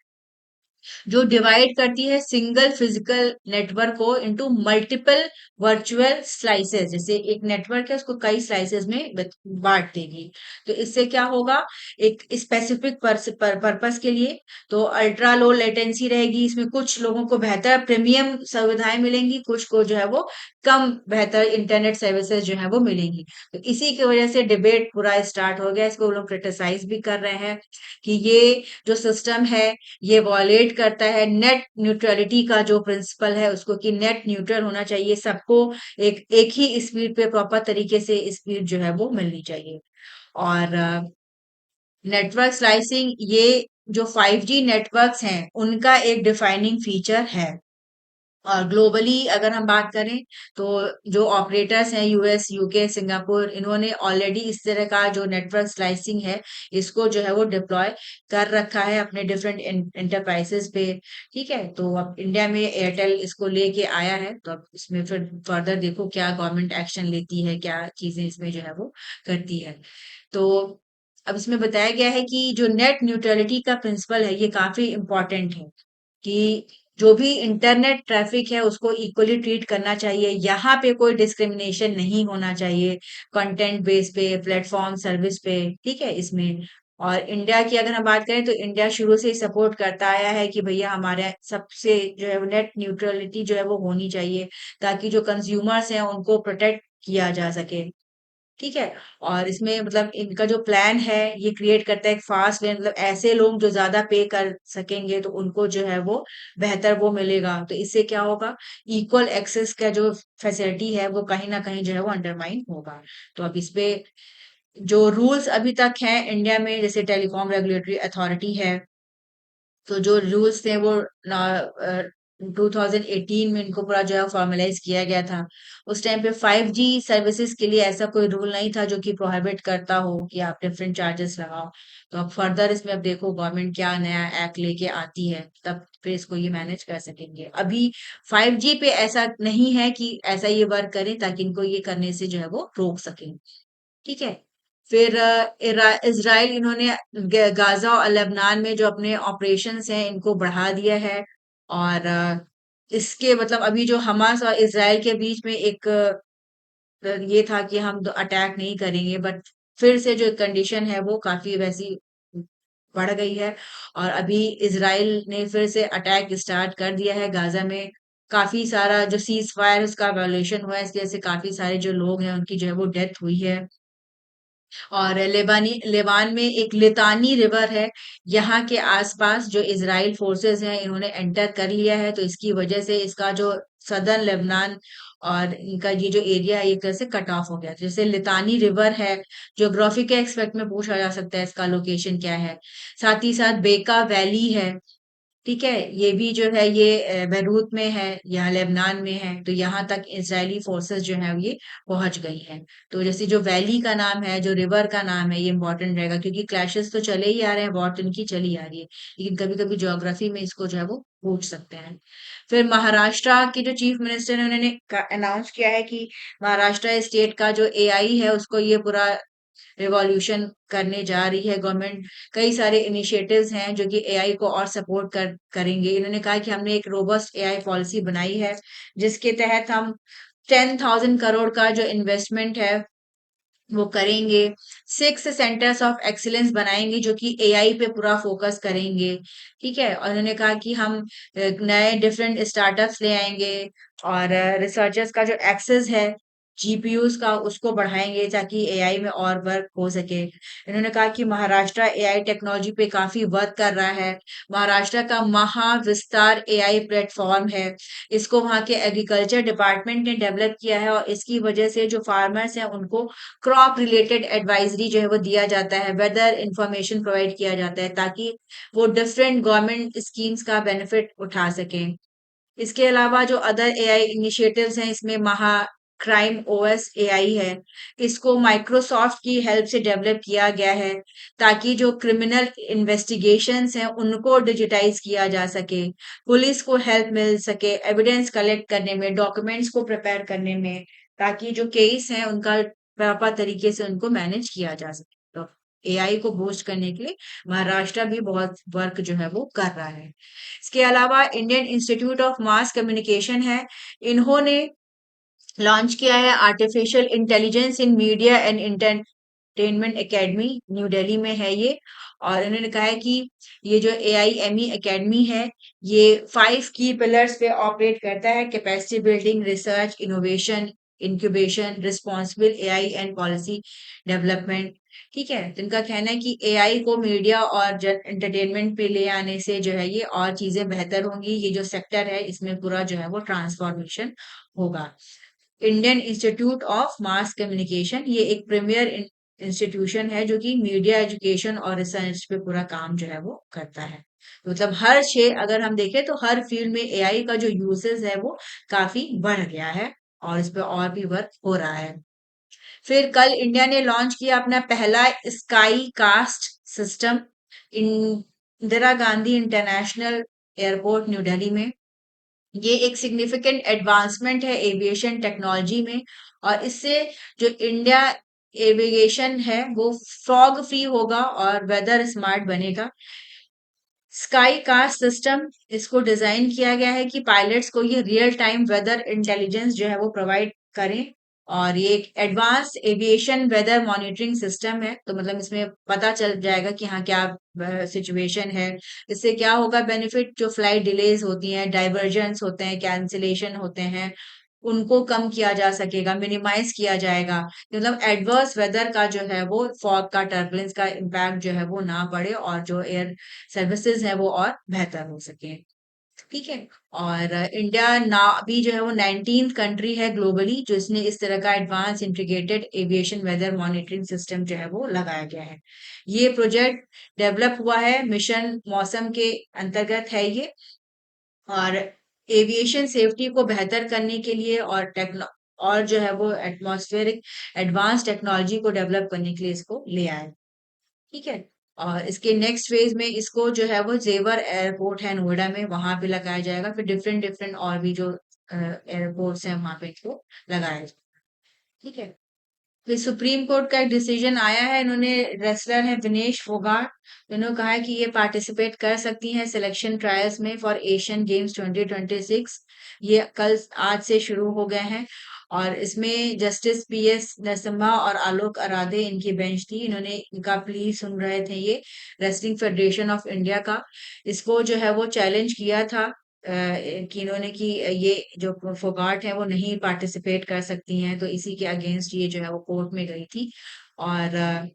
जो डिवाइड करती है सिंगल फिजिकल नेटवर्क को इनटू मल्टीपल वर्चुअल स्लाइसेस। जैसे एक नेटवर्क है उसको कई स्लाइसेस में बांट देगी। तो इससे क्या होगा, एक स्पेसिफिक पर्पस के लिए तो अल्ट्रा लो लेटेंसी रहेगी, इसमें कुछ लोगों को बेहतर प्रीमियम सुविधाएं मिलेंगी, कुछ को जो है वो कम बेहतर इंटरनेट सर्विसेज जो है वो मिलेंगी। तो इसी की वजह से डिबेट पूरा स्टार्ट हो गया, इसको लोग क्रिटिसाइज भी कर रहे हैं कि ये जो सिस्टम है ये वॉलेट करता है नेट न्यूट्रलिटी का जो प्रिंसिपल है उसको, कि नेट न्यूट्रल होना चाहिए, सबको एक एक ही स्पीड पे प्रॉपर तरीके से स्पीड जो है वो मिलनी चाहिए। और नेटवर्क स्लाइसिंग ये जो 5G नेटवर्क्स हैं उनका एक डिफाइनिंग फीचर है। और ग्लोबली अगर हम बात करें तो जो ऑपरेटर्स हैं यूएस, यूके, सिंगापुर, इन्होंने ऑलरेडी इस तरह का जो नेटवर्क स्लाइसिंग है इसको जो है वो डिप्लॉय कर रखा है अपने डिफरेंट इंटरप्राइजेस पे। ठीक है, तो अब इंडिया में एयरटेल इसको लेके आया है, तो अब इसमें फिर फर्दर देखो क्या गवर्नमेंट एक्शन लेती है, क्या चीजें इसमें जो है वो करती है। तो अब इसमें बताया गया है कि जो नेट न्यूट्रलिटी का प्रिंसिपल है ये काफी इंपॉर्टेंट है, कि जो भी इंटरनेट ट्रैफिक है उसको इक्वली ट्रीट करना चाहिए, यहाँ पे कोई डिस्क्रिमिनेशन नहीं होना चाहिए कंटेंट बेस पे, प्लेटफॉर्म सर्विस पे। ठीक है इसमें। और इंडिया की अगर हम बात करें तो इंडिया शुरू से ही सपोर्ट करता आया है कि भैया हमारे सबसे जो है नेट न्यूट्रलिटी जो है वो होनी चाहिए, ताकि जो कंज्यूमर्स हैं उनको प्रोटेक्ट किया जा सके। ठीक है। और इसमें मतलब इनका जो प्लान है ये क्रिएट करता है एक फास्ट वे, मतलब ऐसे लोग जो ज्यादा पे कर सकेंगे तो उनको जो है वो बेहतर वो मिलेगा। तो इससे क्या होगा, इक्वल एक्सेस का जो फैसिलिटी है वो कहीं ना कहीं जो है वो अंडरमाइन होगा। तो अब इस पे जो रूल्स अभी तक हैं इंडिया में, जैसे टेलीकॉम रेगुलेटरी अथॉरिटी है, तो जो रूल्स थे वो 2018 में इनको पूरा जो है फॉर्मलाइज किया गया था। उस टाइम पे 5G सर्विसेज के लिए ऐसा कोई रूल नहीं था जो कि प्रोहिबिट करता हो कि आप डिफरेंट चार्जेस लगाओ। तो अब फर्दर इसमें अब देखो गवर्नमेंट क्या नया एक्ट लेके आती है, तब फिर इसको ये मैनेज कर सकेंगे। अभी 5G पे ऐसा नहीं है कि ऐसा ये वर्क करें ताकि इनको ये करने से जो है वो रोक सकें। ठीक है। फिर इजराइल इन्होंने गाजा और लेबनान में जो अपने ऑपरेशंस हैं इनको बढ़ा दिया है। और इसके मतलब अभी जो हमास और इजराइल के बीच में एक ये था कि हम अटैक नहीं करेंगे, बट फिर से जो कंडीशन है वो काफी वैसी बढ़ गई है। और अभी इजराइल ने फिर से अटैक स्टार्ट कर दिया है गाजा में। काफी सारा जो सीज फायर उसका वायोलेशन हुआ है, इसकी वजह से काफी सारे जो लोग हैं उनकी जो है वो डेथ हुई है। और लेबान में एक लितानी रिवर है, यहाँ के आसपास जो इजराइल फोर्सेस हैं इन्होंने एंटर कर लिया है, तो इसकी वजह से इसका जो सदर्न लेबनान और इनका ये जो एरिया है एक तरह से कट ऑफ हो गया। जैसे लितानी रिवर है, ज्योग्राफी के एक्सपेक्ट में पूछा जा सकता है इसका लोकेशन क्या है। साथ ही साथ बेका वैली है। ठीक है, ये भी जो है ये बैरूत में है, यहाँ लेबनान में है, तो यहाँ तक इजरायली फोर्सेस जो है ये पहुंच गई हैं। तो जैसे जो वैली का नाम है, जो रिवर का नाम है, ये इंपॉर्टेंट रहेगा क्योंकि क्लैशेस तो चले ही आ रहे हैं, वॉर तो इनकी चली आ रही है, लेकिन कभी कभी ज्योग्राफी में इसको जो है वो पूछ सकते हैं। फिर महाराष्ट्र के जो चीफ मिनिस्टर ने उन्होंने अनाउंस किया है कि महाराष्ट्र स्टेट का जो एआई है उसको ये पूरा रिवॉल्यूशन करने जा रही है गवर्नमेंट। कई सारे इनिशिएटिव्स हैं जो कि एआई को और सपोर्ट करेंगे। इन्होंने कहा कि हमने एक रोबस्ट एआई पॉलिसी बनाई है जिसके तहत हम 10,000 करोड़ का जो इन्वेस्टमेंट है वो करेंगे। 6 सेंटर्स ऑफ एक्सीलेंस बनाएंगे जो कि एआई पे पूरा फोकस करेंगे। ठीक है, और उन्होंने कहा कि हम नए डिफरेंट स्टार्टअप्स ले आएंगे और रिसर्चर्स का जो एक्सेस है जीपीयूज का उसको बढ़ाएंगे ताकि एआई में और वर्क हो सके। इन्होंने कहा कि महाराष्ट्र एआई टेक्नोलॉजी पे काफी वर्क कर रहा है। महाराष्ट्र का महाविस्तार एआई प्लेटफॉर्म है, इसको वहाँ के एग्रीकल्चर डिपार्टमेंट ने डेवलप किया है, और इसकी वजह से जो फार्मर्स हैं उनको क्रॉप रिलेटेड एडवाइजरी जो है वो दिया जाता है, वेदर इंफॉर्मेशन प्रोवाइड किया जाता है ताकि वो डिफरेंट गवर्नमेंट स्कीम्स का बेनिफिट उठा सकें। इसके अलावा जो अदर एआई इनिशिएटिव्स हैं इसमें महा क्राइम ओएस एआई है, इसको माइक्रोसॉफ्ट की हेल्प से डेवलप किया गया है ताकि जो क्रिमिनल इन्वेस्टिगेशंस हैं उनको डिजिटाइज किया जा सके, पुलिस को हेल्प मिल सके एविडेंस कलेक्ट करने में, डॉक्यूमेंट्स को प्रिपेयर करने में, ताकि जो केस है उनका प्रॉपर तरीके से उनको मैनेज किया जा सके। तो एआई को बूस्ट करने के लिए महाराष्ट्र भी बहुत वर्क जो है वो कर रहा है। इसके अलावा Indian institute of mass communication है, इन्होंने लॉन्च किया है artificial intelligence in media and entertainment academy, new Delhi में है ये। और इन्होंने कहा है कि ये जो AIME एकेडमी है, ये 5 की पिलर्स पे ऑपरेट करता है: capacity building, research, innovation, incubation, responsible AI and policy development. ठीक है, तो इनका कहना है कि एआई को मीडिया और एंटरटेनमेंट पे ले आने से जो है ये और चीजें बेहतर होंगी। ये जो सेक्टर है इसमें पूरा जो है वो ट्रांसफॉर्मेशन होगा। Indian institute of mass communication ये एक प्रीमियर इंस्टीट्यूशन है जो कि मीडिया एजुकेशन और रिसर्च पे पूरा काम जो है वो करता है। मतलब हर क्षेत्र अगर हम देखें तो हर फील्ड में एआई का जो यूसेस है वो काफी बढ़ गया है और इस पे और भी वर्क हो रहा है। फिर कल इंडिया ने लॉन्च किया अपना पहला sky caste system Indira Gandhi international airport new Delhi में। ये एक सिग्निफिकेंट एडवांसमेंट है एविएशन टेक्नोलॉजी में, और इससे जो इंडिया एविएशन है वो फॉग फ्री होगा और वेदर स्मार्ट बनेगा। स्काई कास्ट सिस्टम इसको डिजाइन किया गया है कि पायलट्स को ये रियल टाइम वेदर इंटेलिजेंस जो है वो प्रोवाइड करें। और ये एक advance aviation weather monitoring system है, तो मतलब इसमें पता चल जाएगा कि हाँ क्या सिचुएशन है। इससे क्या होगा बेनिफिट, जो फ्लाइट डिलेज होती हैं, डाइवर्जन्स होते हैं, कैंसिलेशन होते हैं, उनको कम किया जा सकेगा, मिनिमाइज किया जाएगा। मतलब एडवर्स वेदर का जो है वो फॉग का टर्बुलेंस का इम्पैक्ट जो है वो ना पड़े और जो एयर सर्विसेज है वो और बेहतर हो सके। ठीक है। और इंडिया ना भी जो है वो 19th कंट्री है ग्लोबली जो इसने इस तरह का advance integrated aviation weather monitoring system जो है वो लगाया गया है। ये प्रोजेक्ट डेवलप हुआ है मिशन मौसम के अंतर्गत है ये, और एविएशन सेफ्टी को बेहतर करने के लिए और टेक्नो और जो है वो एटमॉस्फेरिक एडवांस टेक्नोलॉजी को डेवलप करने के लिए इसको ले आए। ठीक है। और इसके नेक्स्ट फेज में इसको जो है वो जेवर एयरपोर्ट है नोएडा में, वहां पे लगाया जाएगा। फिर डिफरेंट डिफरेंट और भी जो एयरपोर्ट्स हैं वहां पे इसको लगाया जाएगा। ठीक है। फिर सुप्रीम कोर्ट का एक डिसीजन आया है, इन्होंने रेसलर है विनेश फोगाट, इन्होंने कहा है कि ये पार्टिसिपेट कर सकती हैं सिलेक्शन ट्रायल्स में फॉर एशियन गेम्स 2026। ये कल आज से शुरू हो गए हैं, और इसमें जस्टिस PS नरसिम्हा और आलोक आराधे इनकी बेंच थी। इन्होंने इनका प्ली सुन रहे थे ये रेसलिंग फेडरेशन ऑफ इंडिया का। इसको जो है वो चैलेंज किया था कि इन्होंने कि ये जो फोगाट है वो नहीं पार्टिसिपेट कर सकती हैं, तो इसी के अगेंस्ट ये जो है वो कोर्ट में गई थी। और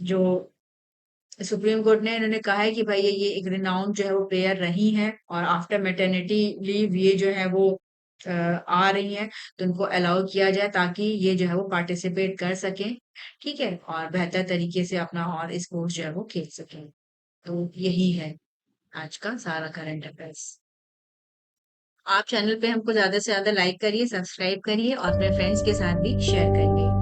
जो सुप्रीम कोर्ट ने इन्होंने कहा है कि भाई ये एक रिनाउंड जो है वो प्लेयर रही हैं, और आफ्टर मैटरनिटी लीव ये जो है वो आ रही हैं, तो उनको अलाउ किया जाए ताकि ये जो है वो पार्टिसिपेट कर सकें। ठीक है, और बेहतर तरीके से अपना और स्पोर्ट्स जो है वो खेल सकें। तो यही है आज का सारा करंट अफेयर्स। आप चैनल पे हमको ज़्यादा से ज़्यादा लाइक करिए, सब्सक्राइब करिए और अपने फ्रेंड्स के साथ भी शेयर करिए।